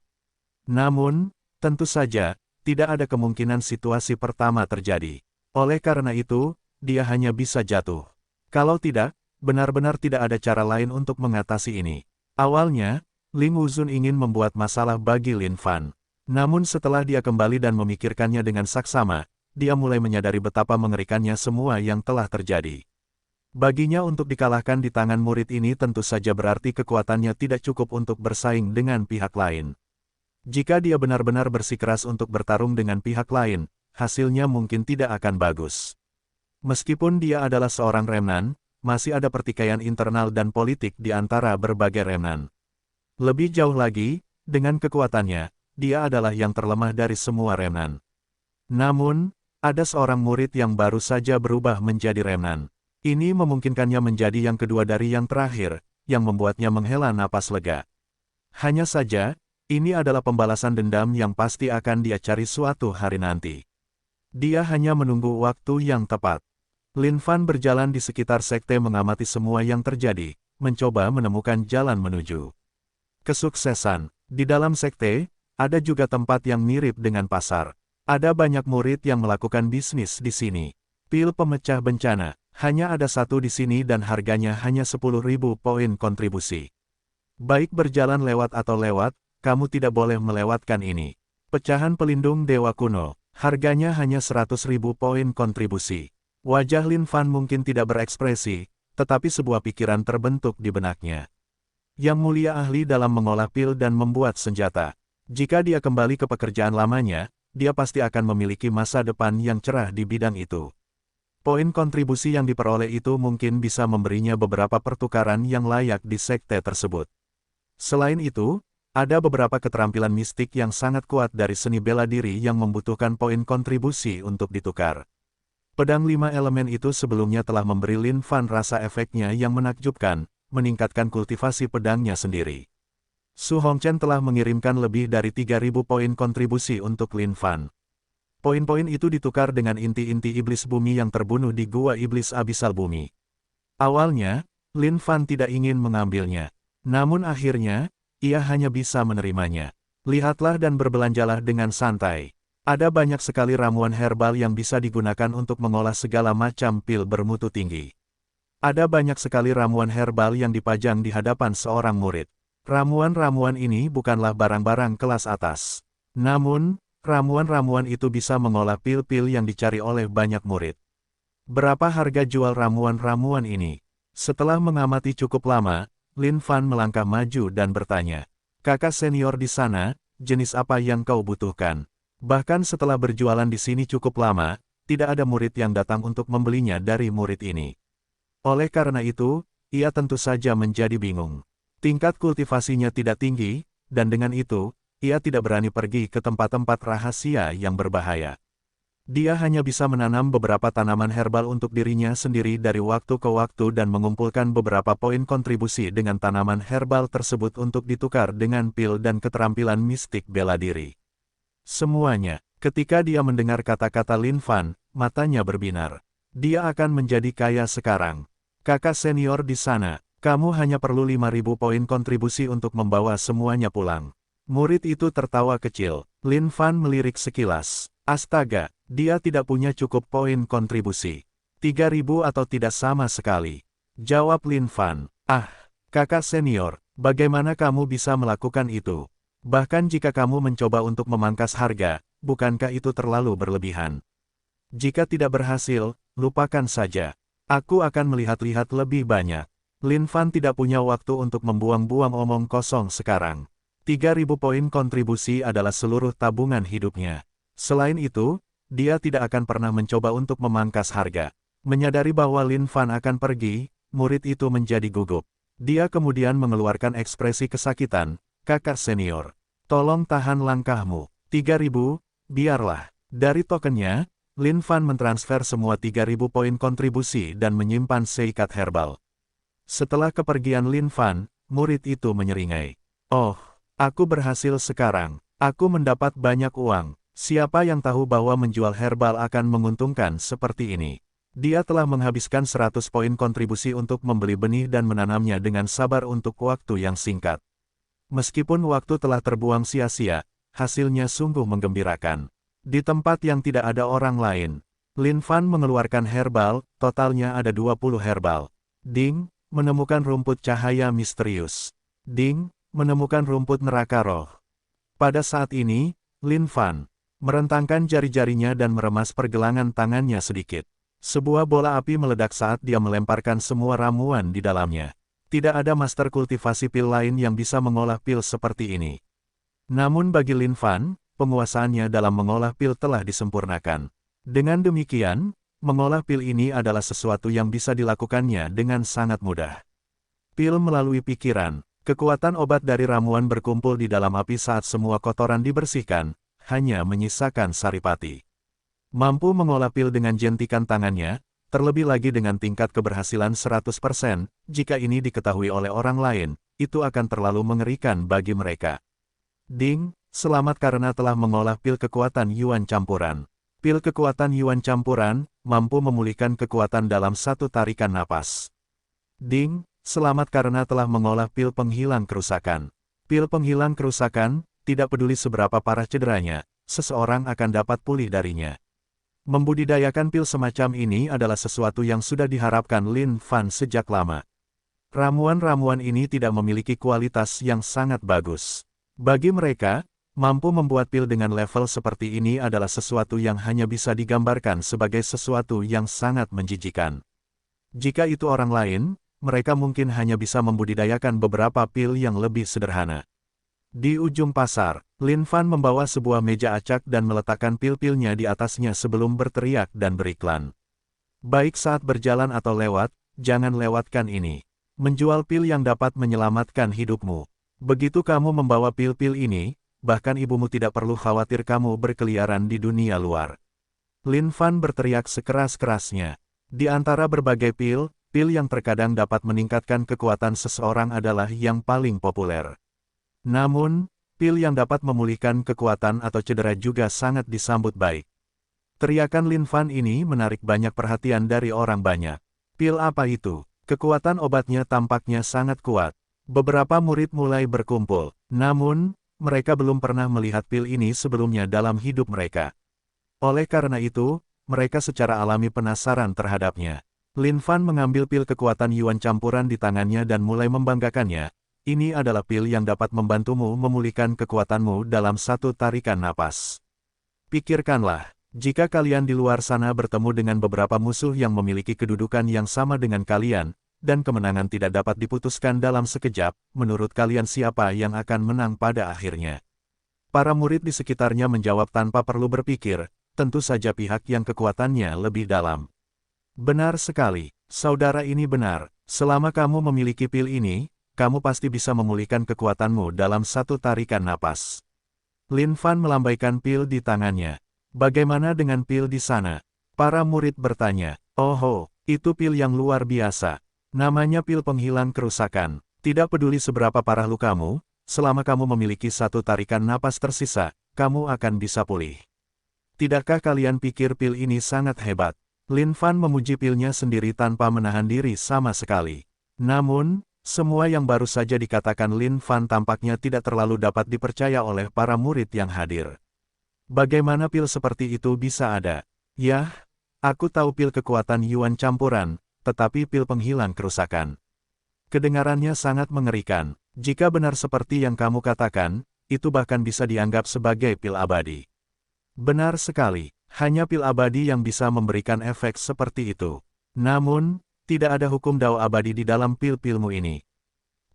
Namun, tentu saja, tidak ada kemungkinan situasi pertama terjadi. Oleh karena itu, dia hanya bisa jatuh. Kalau tidak, benar-benar tidak ada cara lain untuk mengatasi ini. Awalnya, Ling Wuzun ingin membuat masalah bagi Lin Fan. Namun setelah dia kembali dan memikirkannya dengan saksama, dia mulai menyadari betapa mengerikannya semua yang telah terjadi. Baginya untuk dikalahkan di tangan murid ini tentu saja berarti kekuatannya tidak cukup untuk bersaing dengan pihak lain. Jika dia benar-benar bersikeras untuk bertarung dengan pihak lain, hasilnya mungkin tidak akan bagus. Meskipun dia adalah seorang remnan, masih ada pertikaian internal dan politik di antara berbagai remnan. Lebih jauh lagi, dengan kekuatannya, dia adalah yang terlemah dari semua remnan. Namun, ada seorang murid yang baru saja berubah menjadi remnan. Ini memungkinkannya menjadi yang kedua dari yang terakhir, yang membuatnya menghela napas lega. Hanya saja, ini adalah pembalasan dendam yang pasti akan dia cari suatu hari nanti. Dia hanya menunggu waktu yang tepat. Lin Fan berjalan di sekitar sekte mengamati semua yang terjadi, mencoba menemukan jalan menuju kesuksesan. Di dalam sekte, ada juga tempat yang mirip dengan pasar. Ada banyak murid yang melakukan bisnis di sini. Pil pemecah bencana. Hanya ada satu di sini dan harganya hanya 10.000 poin kontribusi. Baik berjalan lewat atau lewat, kamu tidak boleh melewatkan ini. Pecahan pelindung dewa kuno, harganya hanya 100.000 poin kontribusi. Wajah Lin Fan mungkin tidak berekspresi, tetapi sebuah pikiran terbentuk di benaknya. Yang mulia ahli dalam mengolah pil dan membuat senjata. Jika dia kembali ke pekerjaan lamanya, dia pasti akan memiliki masa depan yang cerah di bidang itu. Poin kontribusi yang diperoleh itu mungkin bisa memberinya beberapa pertukaran yang layak di sekte tersebut. Selain itu, ada beberapa keterampilan mistik yang sangat kuat dari seni bela diri yang membutuhkan poin kontribusi untuk ditukar. Pedang 5 elemen itu sebelumnya telah memberi Lin Fan rasa efeknya yang menakjubkan, meningkatkan kultivasi pedangnya sendiri. Su Hongchen telah mengirimkan lebih dari 3.000 poin kontribusi untuk Lin Fan. Poin-poin itu ditukar dengan inti-inti iblis bumi yang terbunuh di Gua Iblis Abisal Bumi. Awalnya, Lin Fan tidak ingin mengambilnya. Namun akhirnya, ia hanya bisa menerimanya. Lihatlah dan berbelanjalah dengan santai. Ada banyak sekali ramuan herbal yang bisa digunakan untuk mengolah segala macam pil bermutu tinggi. Ada banyak sekali ramuan herbal yang dipajang di hadapan seorang murid. Ramuan-ramuan ini bukanlah barang-barang kelas atas. Namun, ramuan-ramuan itu bisa mengolah pil-pil yang dicari oleh banyak murid. Berapa harga jual ramuan-ramuan ini? Setelah mengamati cukup lama, Lin Fan melangkah maju dan bertanya, "Kakak senior di sana, jenis apa yang kau butuhkan?" Bahkan setelah berjualan di sini cukup lama, tidak ada murid yang datang untuk membelinya dari murid ini. Oleh karena itu, ia tentu saja menjadi bingung. Tingkat kultivasinya tidak tinggi, dan dengan itu, ia tidak berani pergi ke tempat-tempat rahasia yang berbahaya. Dia hanya bisa menanam beberapa tanaman herbal untuk dirinya sendiri dari waktu ke waktu dan mengumpulkan beberapa poin kontribusi dengan tanaman herbal tersebut untuk ditukar dengan pil dan keterampilan mistik bela diri. Semuanya, ketika dia mendengar kata-kata Lin Fan, matanya berbinar. Dia akan menjadi kaya sekarang. Kakak senior di sana, kamu hanya perlu 5.000 poin kontribusi untuk membawa semuanya pulang. Murid itu tertawa kecil. Lin Fan melirik sekilas. Astaga, dia tidak punya cukup poin kontribusi. 3.000 atau tidak sama sekali. Jawab Lin Fan. Ah, kakak senior, Bagaimana kamu bisa melakukan itu? Bahkan jika kamu mencoba untuk memangkas harga, bukankah itu terlalu berlebihan? Jika tidak berhasil, lupakan saja. Aku akan melihat-lihat lebih banyak. Lin Fan tidak punya waktu untuk membuang-buang omong kosong sekarang. 3.000 poin kontribusi adalah seluruh tabungan hidupnya. Selain itu, dia tidak akan pernah mencoba untuk memangkas harga. Menyadari bahwa Lin Fan akan pergi, murid itu menjadi gugup. Dia kemudian mengeluarkan ekspresi kesakitan, kakak senior. Tolong tahan langkahmu. 3.000, biarlah. Dari tokennya, Lin Fan mentransfer semua 3.000 poin kontribusi dan menyimpan seikat herbal. Setelah kepergian Lin Fan, murid itu menyeringai. Oh, aku berhasil sekarang. Aku mendapat banyak uang. Siapa yang tahu bahwa menjual herbal akan menguntungkan seperti ini? Dia telah menghabiskan 100 poin kontribusi untuk membeli benih dan menanamnya dengan sabar untuk waktu yang singkat. Meskipun waktu telah terbuang sia-sia, hasilnya sungguh menggembirakan. Di tempat yang tidak ada orang lain, Lin Fan mengeluarkan herbal, totalnya ada 20 herbal. Ding, menemukan rumput cahaya misterius. Ding, menemukan rumput neraka roh. Pada saat ini, Lin Fan merentangkan jari-jarinya dan meremas pergelangan tangannya sedikit. Sebuah bola api meledak saat dia melemparkan semua ramuan di dalamnya. Tidak ada master kultivasi pil lain yang bisa mengolah pil seperti ini. Namun bagi Lin Fan, penguasaannya dalam mengolah pil telah disempurnakan. Dengan demikian, mengolah pil ini adalah sesuatu yang bisa dilakukannya dengan sangat mudah. Pil melalui pikiran, kekuatan obat dari ramuan berkumpul di dalam api saat semua kotoran dibersihkan, hanya menyisakan saripati. Mampu mengolah pil dengan jentikan tangannya, terlebih lagi dengan tingkat keberhasilan 100%, jika ini diketahui oleh orang lain, itu akan terlalu mengerikan bagi mereka. Ding, selamat karena telah mengolah pil kekuatan Yuan campuran. Pil kekuatan Yuan campuran, mampu memulihkan kekuatan dalam satu tarikan napas. Ding, selamat karena telah mengolah pil penghilang kerusakan. Pil penghilang kerusakan, tidak peduli seberapa parah cederanya, seseorang akan dapat pulih darinya. Membudidayakan pil semacam ini adalah sesuatu yang sudah diharapkan Lin Fan sejak lama. Ramuan-ramuan ini tidak memiliki kualitas yang sangat bagus. Bagi mereka, mampu membuat pil dengan level seperti ini adalah sesuatu yang hanya bisa digambarkan sebagai sesuatu yang sangat menjijikan. Jika itu orang lain, mereka mungkin hanya bisa membudidayakan beberapa pil yang lebih sederhana. Di ujung pasar, Lin Fan membawa sebuah meja acak dan meletakkan pil-pilnya di atasnya sebelum berteriak dan beriklan. Baik saat berjalan atau lewat, jangan lewatkan ini. Menjual pil yang dapat menyelamatkan hidupmu. Begitu kamu membawa pil-pil ini, bahkan ibumu tidak perlu khawatir kamu berkeliaran di dunia luar. Lin Fan berteriak sekeras-kerasnya. Di antara berbagai pil, pil yang terkadang dapat meningkatkan kekuatan seseorang adalah yang paling populer. Namun, pil yang dapat memulihkan kekuatan atau cedera juga sangat disambut baik. Teriakan Lin Fan ini menarik banyak perhatian dari orang banyak. Pil apa itu? Kekuatan obatnya tampaknya sangat kuat. Beberapa murid mulai berkumpul, namun, mereka belum pernah melihat pil ini sebelumnya dalam hidup mereka. Oleh karena itu, mereka secara alami penasaran terhadapnya. Lin Fan mengambil pil kekuatan Yuan campuran di tangannya dan mulai membanggakannya. Ini adalah pil yang dapat membantumu memulihkan kekuatanmu dalam satu tarikan napas. Pikirkanlah, jika kalian di luar sana bertemu dengan beberapa musuh yang memiliki kedudukan yang sama dengan kalian, dan kemenangan tidak dapat diputuskan dalam sekejap, menurut kalian siapa yang akan menang pada akhirnya? Para murid di sekitarnya menjawab tanpa perlu berpikir, tentu saja pihak yang kekuatannya lebih dalam. Benar sekali, saudara ini benar, selama kamu memiliki pil ini, kamu pasti bisa memulihkan kekuatanmu dalam satu tarikan napas. Lin Fan melambaikan pil di tangannya. Bagaimana dengan pil di sana? Para murid bertanya. Oh, itu pil yang luar biasa. Namanya pil penghilang kerusakan. Tidak peduli seberapa parah lukamu, selama kamu memiliki satu tarikan napas tersisa, kamu akan bisa pulih. Tidakkah kalian pikir pil ini sangat hebat? Lin Fan memuji pilnya sendiri tanpa menahan diri sama sekali. Namun, semua yang baru saja dikatakan Lin Fan tampaknya tidak terlalu dapat dipercaya oleh para murid yang hadir. Bagaimana pil seperti itu bisa ada? Yah, aku tahu pil kekuatan Yuan campuran, tetapi pil penghilang kerusakan. Kedengarannya sangat mengerikan. Jika benar seperti yang kamu katakan, itu bahkan bisa dianggap sebagai pil abadi. Benar sekali, hanya pil abadi yang bisa memberikan efek seperti itu. Namun, tidak ada hukum Dao abadi di dalam pil-pilmu ini.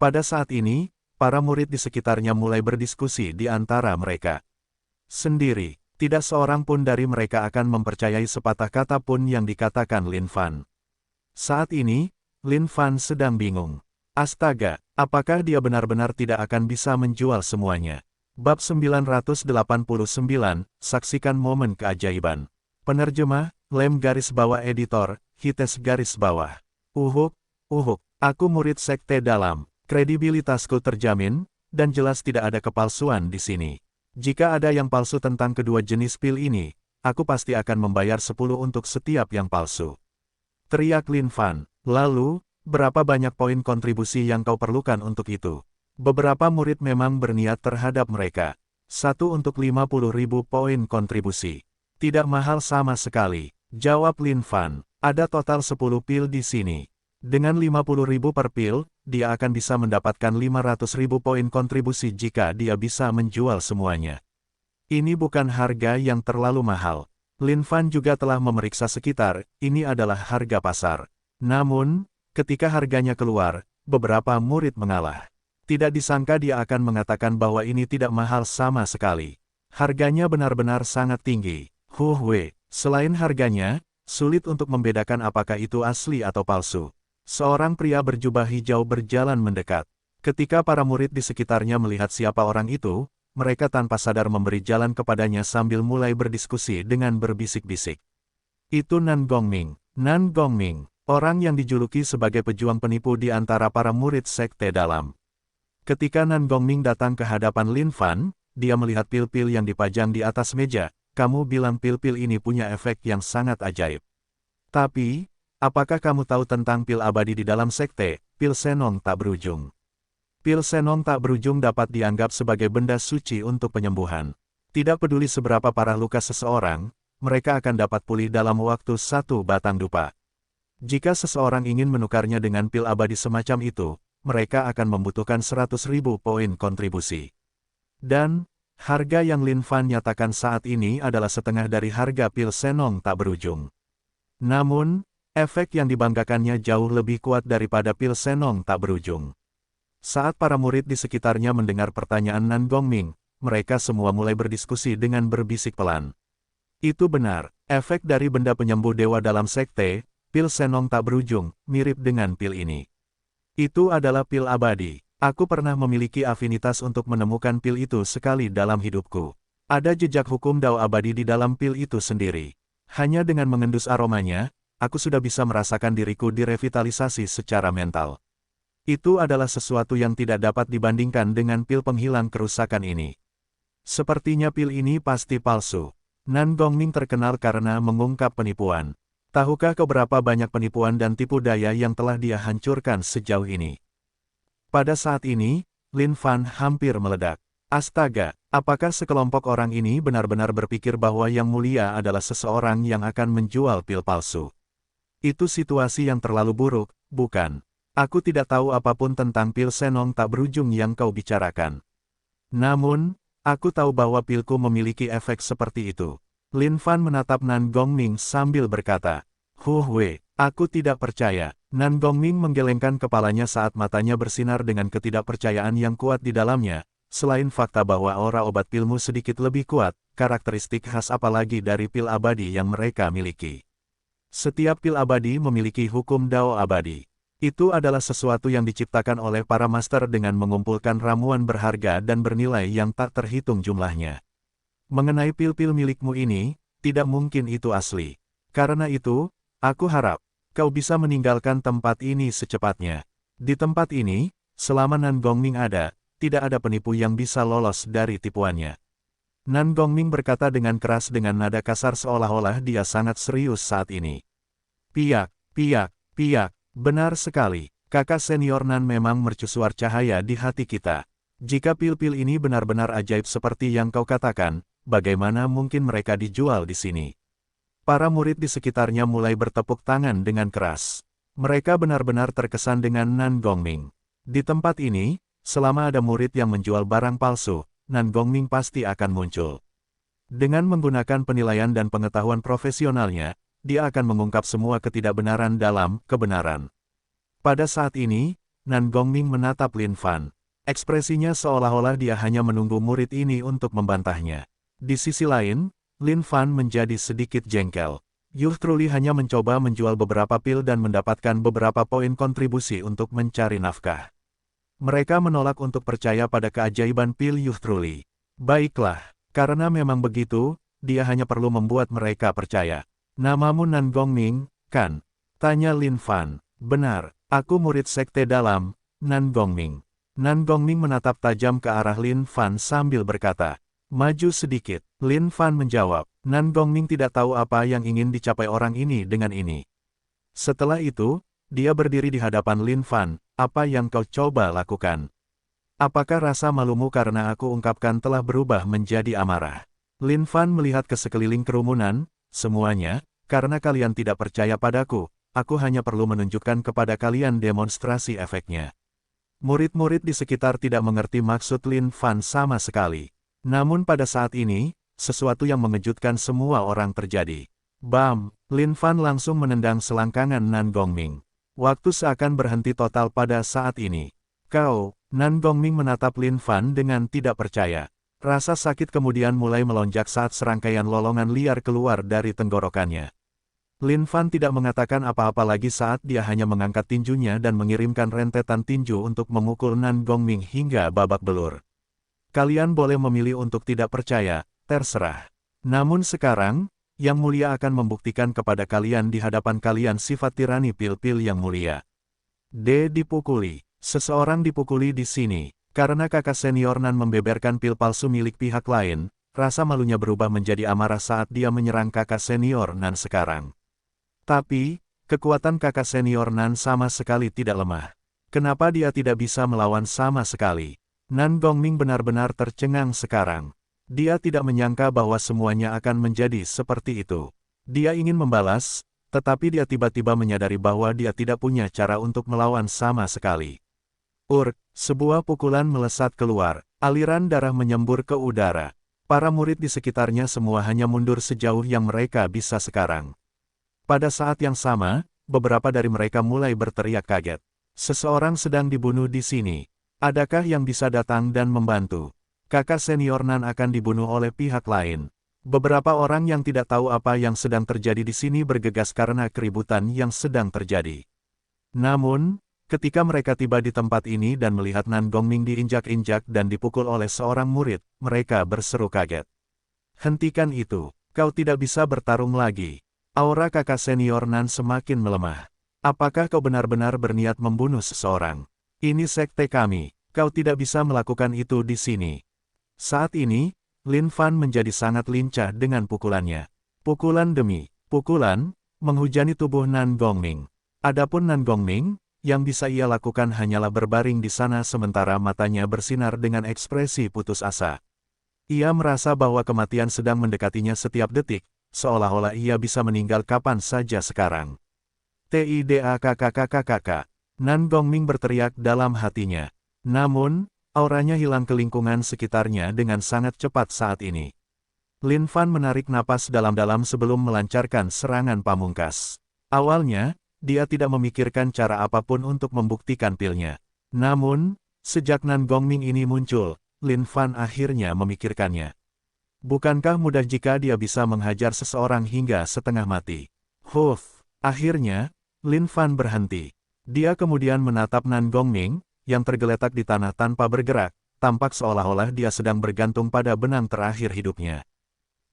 Pada saat ini, para murid di sekitarnya mulai berdiskusi di antara mereka sendiri. Tidak seorang pun dari mereka akan mempercayai sepatah kata pun yang dikatakan Lin Fan. Saat ini, Lin Fan sedang bingung. Astaga, apakah dia benar-benar tidak akan bisa menjual semuanya? Bab 989, saksikan momen keajaiban. Penerjemah, Lem garis bawah editor, Hites garis bawah. Uhuk, aku murid sekte dalam. Kredibilitasku terjamin, dan jelas tidak ada kepalsuan di sini. Jika ada yang palsu tentang kedua jenis pil ini, aku pasti akan membayar 10 untuk setiap yang palsu. Teriak Lin Fan. Lalu, berapa banyak poin kontribusi yang kau perlukan untuk itu? Beberapa murid memang berniat terhadap mereka. 1 untuk 50.000 poin kontribusi. Tidak mahal sama sekali, jawab Lin Fan. Ada total 10 pil di sini. Dengan 50.000 per pil, dia akan bisa mendapatkan 500.000 poin kontribusi jika dia bisa menjual semuanya. Ini bukan harga yang terlalu mahal. Lin Fan juga telah memeriksa sekitar, ini adalah harga pasar. Namun, ketika harganya keluar, beberapa murid mengalah. Tidak disangka dia akan mengatakan bahwa ini tidak mahal sama sekali. Harganya benar-benar sangat tinggi. Selain harganya, sulit untuk membedakan apakah itu asli atau palsu. Seorang pria berjubah hijau berjalan mendekat. Ketika para murid di sekitarnya melihat siapa orang itu, mereka tanpa sadar memberi jalan kepadanya sambil mulai berdiskusi dengan berbisik-bisik. Itu Nan Gongming. Nan Gongming, orang yang dijuluki sebagai pejuang penipu di antara para murid sekte dalam. Ketika Nan Gongming datang ke hadapan Lin Fan, dia melihat pil-pil yang dipajang di atas meja. Kamu bilang pil-pil ini punya efek yang sangat ajaib. Tapi, apakah kamu tahu tentang pil abadi di dalam sekte, pil senong tak berujung? Pil senong tak berujung dapat dianggap sebagai benda suci untuk penyembuhan. Tidak peduli seberapa parah luka seseorang, mereka akan dapat pulih dalam waktu 1 batang dupa. Jika seseorang ingin menukarnya dengan pil abadi semacam itu, mereka akan membutuhkan 100.000 poin kontribusi. Dan, harga yang Lin Fan nyatakan saat ini adalah setengah dari harga pil senong tak berujung. Namun, efek yang dibanggakannya jauh lebih kuat daripada pil senong tak berujung. Saat para murid di sekitarnya mendengar pertanyaan Nan Gongming, mereka semua mulai berdiskusi dengan berbisik pelan. Itu benar, efek dari benda penyembuh dewa dalam sekte, pil senong tak berujung, mirip dengan pil ini. Itu adalah pil abadi. Aku pernah memiliki afinitas untuk menemukan pil itu sekali dalam hidupku. Ada jejak hukum Dao abadi di dalam pil itu sendiri. Hanya dengan mengendus aromanya, aku sudah bisa merasakan diriku direvitalisasi secara mental. Itu adalah sesuatu yang tidak dapat dibandingkan dengan pil penghilang kerusakan ini. Sepertinya pil ini pasti palsu. Nan Gongming terkenal karena mengungkap penipuan. Tahukah keberapa banyak penipuan dan tipu daya yang telah dia hancurkan sejauh ini? Pada saat ini, Lin Fan hampir meledak. Astaga, apakah sekelompok orang ini benar-benar berpikir bahwa yang mulia adalah seseorang yang akan menjual pil palsu? Itu situasi yang terlalu buruk, bukan? Aku tidak tahu apapun tentang pil senong tak berujung yang kau bicarakan. Namun, aku tahu bahwa pilku memiliki efek seperti itu. Lin Fan menatap Nan Gongming sambil berkata, aku tidak percaya. Nan Gongming menggelengkan kepalanya saat matanya bersinar dengan ketidakpercayaan yang kuat di dalamnya. Selain fakta bahwa aura obat pilmu sedikit lebih kuat, karakteristik khas apalagi dari pil abadi yang mereka miliki. Setiap pil abadi memiliki hukum Dao abadi. Itu adalah sesuatu yang diciptakan oleh para master dengan mengumpulkan ramuan berharga dan bernilai yang tak terhitung jumlahnya. Mengenai pil-pil milikmu ini, tidak mungkin itu asli. Karena itu, aku harap kau bisa meninggalkan tempat ini secepatnya. Di tempat ini, selama Nan Gongming ada, tidak ada penipu yang bisa lolos dari tipuannya. Nan Gongming berkata dengan keras dengan nada kasar seolah-olah dia sangat serius saat ini. Piak, benar sekali. Kakak senior Nan memang mercusuar cahaya di hati kita. Jika pil-pil ini benar-benar ajaib seperti yang kau katakan, bagaimana mungkin mereka dijual di sini? Para murid di sekitarnya mulai bertepuk tangan dengan keras. Mereka benar-benar terkesan dengan Nan Gongming. Di tempat ini, selama ada murid yang menjual barang palsu, Nan Gongming pasti akan muncul. Dengan menggunakan penilaian dan pengetahuan profesionalnya, dia akan mengungkap semua ketidakbenaran dalam kebenaran. Pada saat ini, Nan Gongming menatap Lin Fan. Ekspresinya seolah-olah dia hanya menunggu murid ini untuk membantahnya. Di sisi lain, Lin Fan menjadi sedikit jengkel. Yuh Truli hanya mencoba menjual beberapa pil dan mendapatkan beberapa poin kontribusi untuk mencari nafkah. Mereka menolak untuk percaya pada keajaiban pil Yuh Truli. Baiklah. Karena memang begitu, dia hanya perlu membuat mereka percaya. Namamu Nan Gongming, kan? Tanya Lin Fan. Benar, aku murid sekte dalam, Nan Gongming. Nan Gongming menatap tajam ke arah Lin Fan sambil berkata, maju sedikit. Lin Fan menjawab, Nan Gongming tidak tahu apa yang ingin dicapai orang ini dengan ini. Setelah itu, dia berdiri di hadapan Lin Fan, apa yang kau coba lakukan? Apakah rasa malumu karena aku ungkapkan telah berubah menjadi amarah? Lin Fan melihat ke sekeliling kerumunan, semuanya, karena kalian tidak percaya padaku, aku hanya perlu menunjukkan kepada kalian demonstrasi efeknya. Murid-murid di sekitar tidak mengerti maksud Lin Fan sama sekali. Namun pada saat ini, sesuatu yang mengejutkan semua orang terjadi. Bam! Lin Fan langsung menendang selangkangan Nan Gongming. Waktu seakan berhenti total pada saat ini. Kau, Nan Gongming menatap Lin Fan dengan tidak percaya. Rasa sakit kemudian mulai melonjak saat serangkaian lolongan liar keluar dari tenggorokannya. Lin Fan tidak mengatakan apa-apa lagi saat dia hanya mengangkat tinjunya dan mengirimkan rentetan tinju untuk memukul Nan Gongming hingga babak belur. Kalian boleh memilih untuk tidak percaya, terserah. Namun sekarang, Yang Mulia akan membuktikan kepada kalian di hadapan kalian sifat tirani pil-pil Yang Mulia. Dipukuli. Seseorang dipukuli di sini. Karena kakak senior Nan membeberkan pil palsu milik pihak lain, rasa malunya berubah menjadi amarah saat dia menyerang kakak senior Nan sekarang. Tapi, kekuatan kakak senior Nan sama sekali tidak lemah. Kenapa dia tidak bisa melawan sama sekali? Nan Gongming benar-benar tercengang sekarang. Dia tidak menyangka bahwa semuanya akan menjadi seperti itu. Dia ingin membalas, tetapi dia tiba-tiba menyadari bahwa dia tidak punya cara untuk melawan sama sekali. Sebuah pukulan melesat keluar, aliran darah menyembur ke udara. Para murid di sekitarnya semua hanya mundur sejauh yang mereka bisa sekarang. Pada saat yang sama, beberapa dari mereka mulai berteriak kaget. Seseorang sedang dibunuh di sini. Adakah yang bisa datang dan membantu? Kakak senior Nan akan dibunuh oleh pihak lain. Beberapa orang yang tidak tahu apa yang sedang terjadi di sini bergegas karena keributan yang sedang terjadi. Namun, ketika mereka tiba di tempat ini dan melihat Nan Gongming diinjak-injak dan dipukul oleh seorang murid, mereka berseru kaget. Hentikan itu, kau tidak bisa bertarung lagi. Aura kakak senior Nan semakin melemah. Apakah kau benar-benar berniat membunuh seseorang? Ini sekte kami, kau tidak bisa melakukan itu di sini. Saat ini, Lin Fan menjadi sangat lincah dengan pukulannya. Pukulan demi pukulan, menghujani tubuh Nan Gongming. Adapun Nan Gongming, yang bisa ia lakukan hanyalah berbaring di sana sementara matanya bersinar dengan ekspresi putus asa. Ia merasa bahwa kematian sedang mendekatinya setiap detik, seolah-olah ia bisa meninggal kapan saja sekarang. Tidakkkkkkkk. Nan Gongming berteriak dalam hatinya. Namun, auranya hilang ke lingkungan sekitarnya dengan sangat cepat saat ini. Lin Fan menarik napas dalam-dalam sebelum melancarkan serangan pamungkas. Awalnya, dia tidak memikirkan cara apapun untuk membuktikan pilnya. Namun, sejak Nan Gongming ini muncul, Lin Fan akhirnya memikirkannya. Bukankah mudah jika dia bisa menghajar seseorang hingga setengah mati? Akhirnya, Lin Fan berhenti. Dia kemudian menatap Nan Gongming, yang tergeletak di tanah tanpa bergerak, tampak seolah-olah dia sedang bergantung pada benang terakhir hidupnya.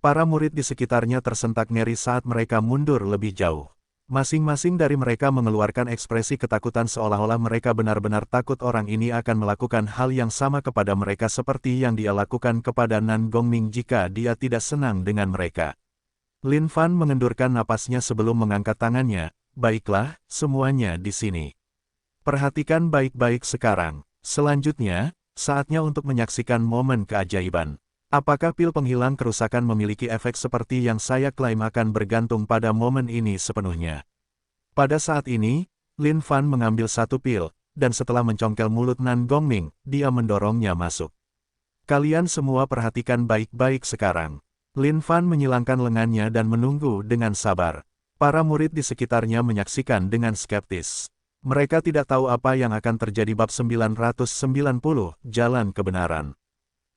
Para murid di sekitarnya tersentak ngeri saat mereka mundur lebih jauh. Masing-masing dari mereka mengeluarkan ekspresi ketakutan seolah-olah mereka benar-benar takut orang ini akan melakukan hal yang sama kepada mereka seperti yang dia lakukan kepada Nan Gongming jika dia tidak senang dengan mereka. Lin Fan mengendurkan napasnya sebelum mengangkat tangannya. Baiklah, semuanya di sini. Perhatikan baik-baik sekarang. Selanjutnya, saatnya untuk menyaksikan momen keajaiban. Apakah pil penghilang kerusakan memiliki efek seperti yang saya klaim akan bergantung pada momen ini sepenuhnya. Pada saat ini, Lin Fan mengambil satu pil, dan setelah mencongkel mulut Nan Gongming, dia mendorongnya masuk. Kalian semua perhatikan baik-baik sekarang. Lin Fan menyilangkan lengannya dan menunggu dengan sabar. Para murid di sekitarnya menyaksikan dengan skeptis. Mereka tidak tahu apa yang akan terjadi. Bab 990, Jalan Kebenaran.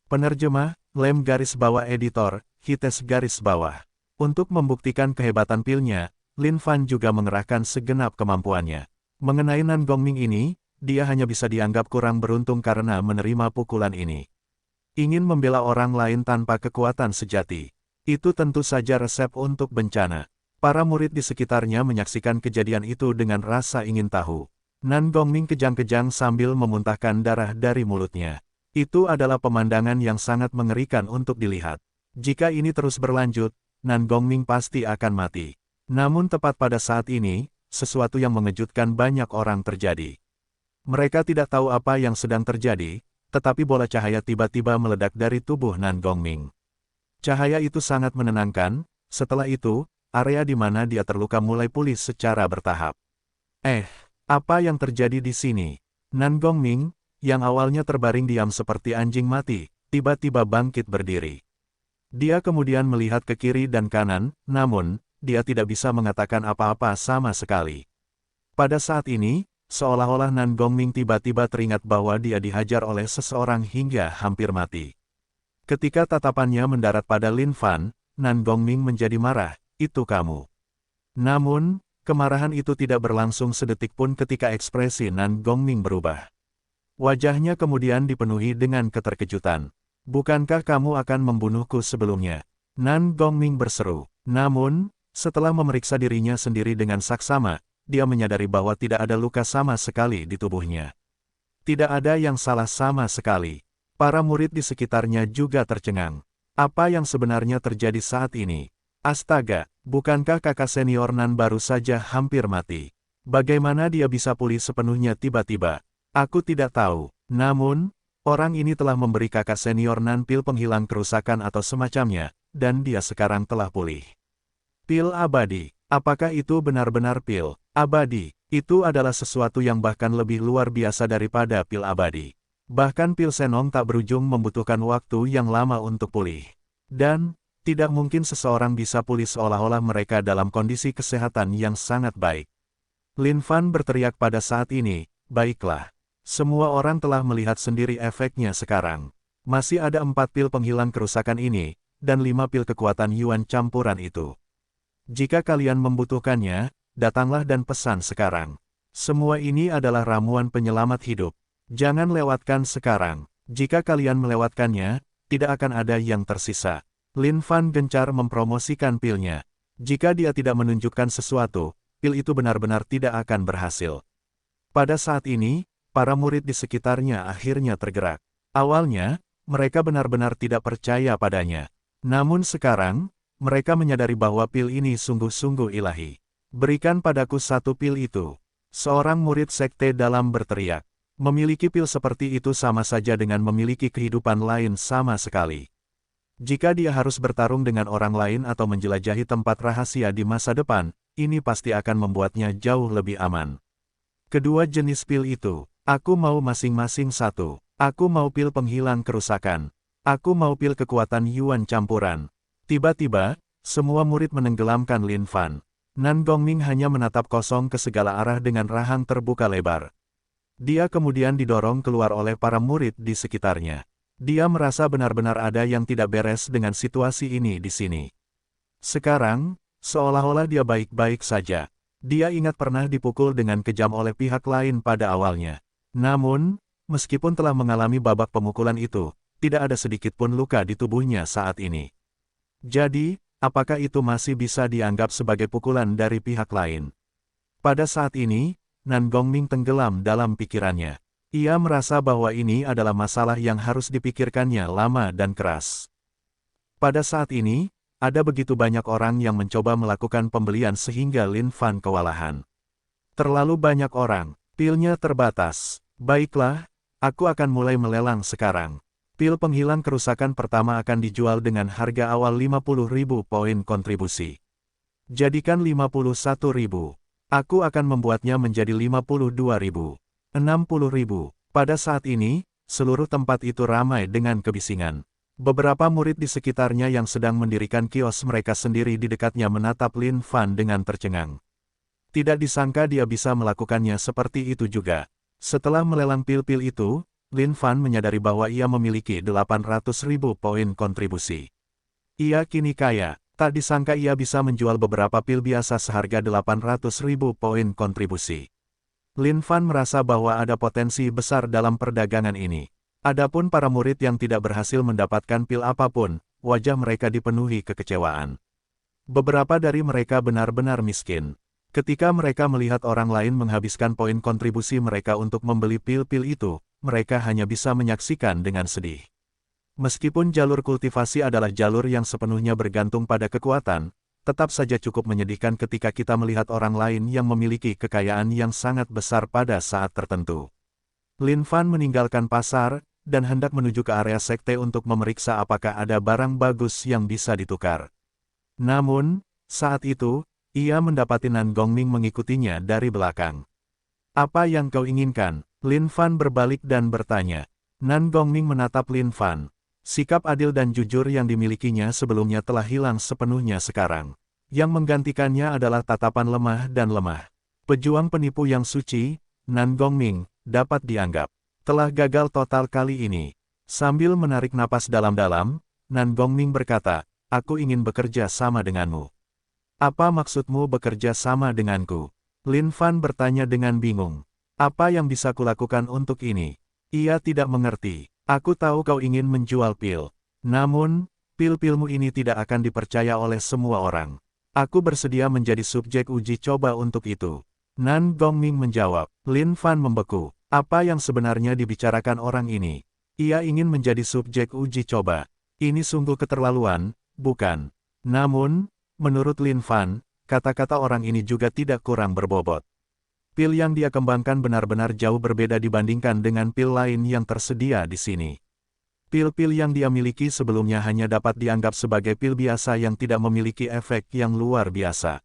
Penerjemah, Lem garis bawah editor, Hites garis bawah. Untuk membuktikan kehebatan pilnya, Lin Fan juga mengerahkan segenap kemampuannya. Mengenai Nan Gongming ini, dia hanya bisa dianggap kurang beruntung karena menerima pukulan ini. Ingin membela orang lain tanpa kekuatan sejati. Itu tentu saja resep untuk bencana. Para murid di sekitarnya menyaksikan kejadian itu dengan rasa ingin tahu. Nan Gongming kejang-kejang sambil memuntahkan darah dari mulutnya. Itu adalah pemandangan yang sangat mengerikan untuk dilihat. Jika ini terus berlanjut, Nan Gongming pasti akan mati. Namun tepat pada saat ini, sesuatu yang mengejutkan banyak orang terjadi. Mereka tidak tahu apa yang sedang terjadi, tetapi bola cahaya tiba-tiba meledak dari tubuh Nan Gongming. Cahaya itu sangat menenangkan, setelah itu, area di mana dia terluka mulai pulih secara bertahap. Apa yang terjadi di sini? Nan Gongming, yang awalnya terbaring diam seperti anjing mati, tiba-tiba bangkit berdiri. Dia kemudian melihat ke kiri dan kanan, namun, dia tidak bisa mengatakan apa-apa sama sekali. Pada saat ini, seolah-olah Nan Gongming tiba-tiba teringat bahwa dia dihajar oleh seseorang hingga hampir mati. Ketika tatapannya mendarat pada Lin Fan, Nan Gongming menjadi marah, "Itu kamu." Namun, kemarahan itu tidak berlangsung sedetik pun ketika ekspresi Nan Gongming berubah. Wajahnya kemudian dipenuhi dengan keterkejutan. "Bukankah kamu akan membunuhku sebelumnya?" Nan Gongming berseru. Namun, setelah memeriksa dirinya sendiri dengan saksama, dia menyadari bahwa tidak ada luka sama sekali di tubuhnya. Tidak ada yang salah sama sekali. Para murid di sekitarnya juga tercengang. Apa yang sebenarnya terjadi saat ini? Astaga, bukankah kakak senior Nan baru saja hampir mati? Bagaimana dia bisa pulih sepenuhnya tiba-tiba? Aku tidak tahu. Namun, orang ini telah memberi kakak senior Nan pil penghilang kerusakan atau semacamnya, dan dia sekarang telah pulih. Pil abadi. Apakah itu benar-benar pil abadi? Itu adalah sesuatu yang bahkan lebih luar biasa daripada pil abadi. Bahkan pil senong tak berujung membutuhkan waktu yang lama untuk pulih. Dan, tidak mungkin seseorang bisa pulih seolah-olah mereka dalam kondisi kesehatan yang sangat baik. Lin Fan berteriak pada saat ini, "Baiklah. Semua orang telah melihat sendiri efeknya sekarang. Masih ada 4 pil penghilang kerusakan ini, dan 5 pil kekuatan Yuan campuran itu. Jika kalian membutuhkannya, datanglah dan pesan sekarang. Semua ini adalah ramuan penyelamat hidup. Jangan lewatkan sekarang. Jika kalian melewatkannya, tidak akan ada yang tersisa." Lin Fan gencar mempromosikan pilnya. Jika dia tidak menunjukkan sesuatu, pil itu benar-benar tidak akan berhasil. Pada saat ini, para murid di sekitarnya akhirnya tergerak. Awalnya, mereka benar-benar tidak percaya padanya. Namun sekarang, mereka menyadari bahwa pil ini sungguh-sungguh ilahi. "Berikan padaku satu pil itu." Seorang murid sekte dalam berteriak. Memiliki pil seperti itu sama saja dengan memiliki kehidupan lain sama sekali. Jika dia harus bertarung dengan orang lain atau menjelajahi tempat rahasia di masa depan, ini pasti akan membuatnya jauh lebih aman. Kedua jenis pil itu, aku mau masing-masing satu. Aku mau pil penghilang kerusakan. Aku mau pil kekuatan Yuan campuran. Tiba-tiba, semua murid menenggelamkan Lin Fan. Nan Gongming hanya menatap kosong ke segala arah dengan rahang terbuka lebar. Dia kemudian didorong keluar oleh para murid di sekitarnya. Dia merasa benar-benar ada yang tidak beres dengan situasi ini di sini. Sekarang, seolah-olah dia baik-baik saja. Dia ingat pernah dipukul dengan kejam oleh pihak lain pada awalnya. Namun, meskipun telah mengalami babak pemukulan itu, tidak ada sedikit pun luka di tubuhnya saat ini. Jadi, apakah itu masih bisa dianggap sebagai pukulan dari pihak lain? Pada saat ini, Nan Gongming tenggelam dalam pikirannya. Ia merasa bahwa ini adalah masalah yang harus dipikirkannya lama dan keras. Pada saat ini, ada begitu banyak orang yang mencoba melakukan pembelian sehingga Lin Fan kewalahan. Terlalu banyak orang, pilnya terbatas. Baiklah, aku akan mulai melelang sekarang. Pil penghilang kerusakan pertama akan dijual dengan harga awal 50.000 poin kontribusi. Jadikan 51.000. Aku akan membuatnya menjadi 52.000. 60.000. Pada saat ini, seluruh tempat itu ramai dengan kebisingan. Beberapa murid di sekitarnya yang sedang mendirikan kios mereka sendiri di dekatnya menatap Lin Fan dengan tercengang. Tidak disangka dia bisa melakukannya seperti itu juga. Setelah melelang pil-pil itu, Lin Fan menyadari bahwa ia memiliki 800.000 poin kontribusi. Ia kini kaya, tak disangka ia bisa menjual beberapa pil biasa seharga 800.000 poin kontribusi. Lin Fan merasa bahwa ada potensi besar dalam perdagangan ini. Adapun para murid yang tidak berhasil mendapatkan pil apapun, wajah mereka dipenuhi kekecewaan. Beberapa dari mereka benar-benar miskin. Ketika mereka melihat orang lain menghabiskan poin kontribusi mereka untuk membeli pil-pil itu, mereka hanya bisa menyaksikan dengan sedih. Meskipun jalur kultivasi adalah jalur yang sepenuhnya bergantung pada kekuatan, tetap saja cukup menyedihkan ketika kita melihat orang lain yang memiliki kekayaan yang sangat besar pada saat tertentu. Lin Fan meninggalkan pasar, dan hendak menuju ke area sekte untuk memeriksa apakah ada barang bagus yang bisa ditukar. Namun, saat itu, ia mendapati Nan Gongming mengikutinya dari belakang. "Apa yang kau inginkan?" Lin Fan berbalik dan bertanya. Nan Gongming menatap Lin Fan. Sikap adil dan jujur yang dimilikinya sebelumnya telah hilang sepenuhnya sekarang. Yang menggantikannya adalah tatapan lemah dan lemah. Pejuang penipu yang suci, Nan Gongming, dapat dianggap telah gagal total kali ini. Sambil menarik napas dalam-dalam, Nan Gongming berkata, "Aku ingin bekerja sama denganmu." "Apa maksudmu bekerja sama denganku?" Lin Fan bertanya dengan bingung. "Apa yang bisa kulakukan untuk ini?" Ia tidak mengerti. "Aku tahu kau ingin menjual pil. Namun, pil-pilmu ini tidak akan dipercaya oleh semua orang. Aku bersedia menjadi subjek uji coba untuk itu." Nan Gongming menjawab. Lin Fan membeku. Apa yang sebenarnya dibicarakan orang ini? Ia ingin menjadi subjek uji coba. Ini sungguh keterlaluan, bukan? Namun, menurut Lin Fan, kata-kata orang ini juga tidak kurang berbobot. Pil yang dia kembangkan benar-benar jauh berbeda dibandingkan dengan pil lain yang tersedia di sini. Pil-pil yang dia miliki sebelumnya hanya dapat dianggap sebagai pil biasa yang tidak memiliki efek yang luar biasa.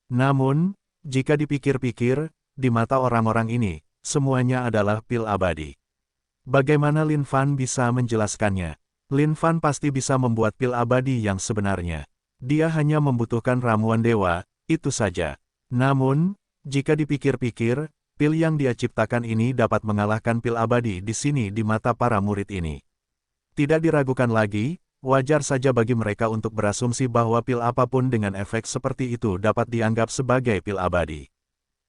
Namun, jika dipikir-pikir, di mata orang-orang ini, semuanya adalah pil abadi. Bagaimana Lin Fan bisa menjelaskannya? Lin Fan pasti bisa membuat pil abadi yang sebenarnya. Dia hanya membutuhkan ramuan dewa, itu saja. Namun, jika dipikir-pikir, pil yang dia ciptakan ini dapat mengalahkan pil abadi di sini di mata para murid ini. Tidak diragukan lagi, wajar saja bagi mereka untuk berasumsi bahwa pil apapun dengan efek seperti itu dapat dianggap sebagai pil abadi.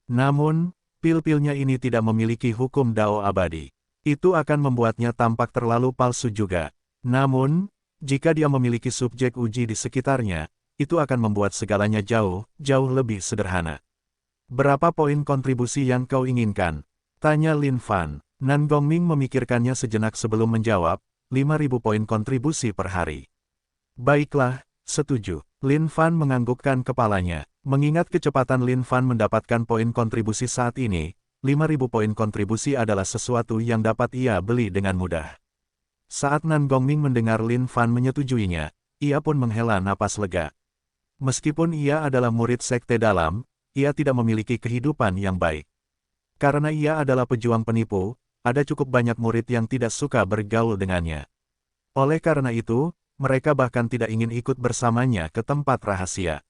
Namun, pil-pilnya ini tidak memiliki hukum Dao abadi. Itu akan membuatnya tampak terlalu palsu juga. Namun, jika dia memiliki subjek uji di sekitarnya, itu akan membuat segalanya jauh lebih sederhana. "Berapa poin kontribusi yang kau inginkan?" tanya Lin Fan. Nan Gongming memikirkannya sejenak sebelum menjawab, 5.000 poin kontribusi per hari. "Baiklah, setuju." Lin Fan menganggukkan kepalanya. Mengingat kecepatan Lin Fan mendapatkan poin kontribusi saat ini, 5.000 poin kontribusi adalah sesuatu yang dapat ia beli dengan mudah. Saat Nan Gongming mendengar Lin Fan menyetujuinya, ia pun menghela napas lega. Meskipun ia adalah murid sekte dalam, ia tidak memiliki kehidupan yang baik. Karena ia adalah pejuang penipu, ada cukup banyak murid yang tidak suka bergaul dengannya. Oleh karena itu, mereka bahkan tidak ingin ikut bersamanya ke tempat rahasia.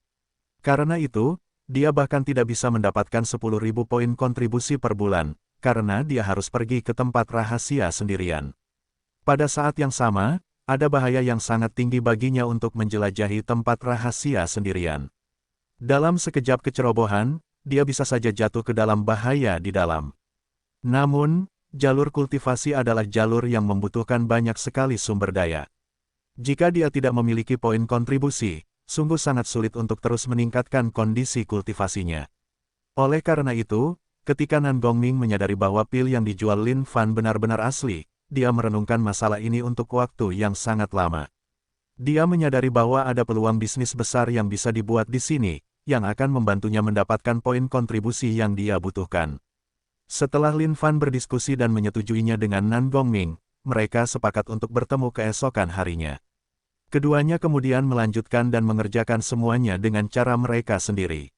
Karena itu, dia bahkan tidak bisa mendapatkan 10.000 poin kontribusi per bulan, karena dia harus pergi ke tempat rahasia sendirian. Pada saat yang sama, ada bahaya yang sangat tinggi baginya untuk menjelajahi tempat rahasia sendirian. Dalam sekejap kecerobohan, dia bisa saja jatuh ke dalam bahaya di dalam. Namun, jalur kultivasi adalah jalur yang membutuhkan banyak sekali sumber daya. Jika dia tidak memiliki poin kontribusi, sungguh sangat sulit untuk terus meningkatkan kondisi kultivasinya. Oleh karena itu, ketika Nan Gongming menyadari bahwa pil yang dijual Lin Fan benar-benar asli, dia merenungkan masalah ini untuk waktu yang sangat lama. Dia menyadari bahwa ada peluang bisnis besar yang bisa dibuat di sini, yang akan membantunya mendapatkan poin kontribusi yang dia butuhkan. Setelah Lin Fan berdiskusi dan menyetujuinya dengan Nan Gongming, mereka sepakat untuk bertemu keesokan harinya. Keduanya kemudian melanjutkan dan mengerjakan semuanya dengan cara mereka sendiri.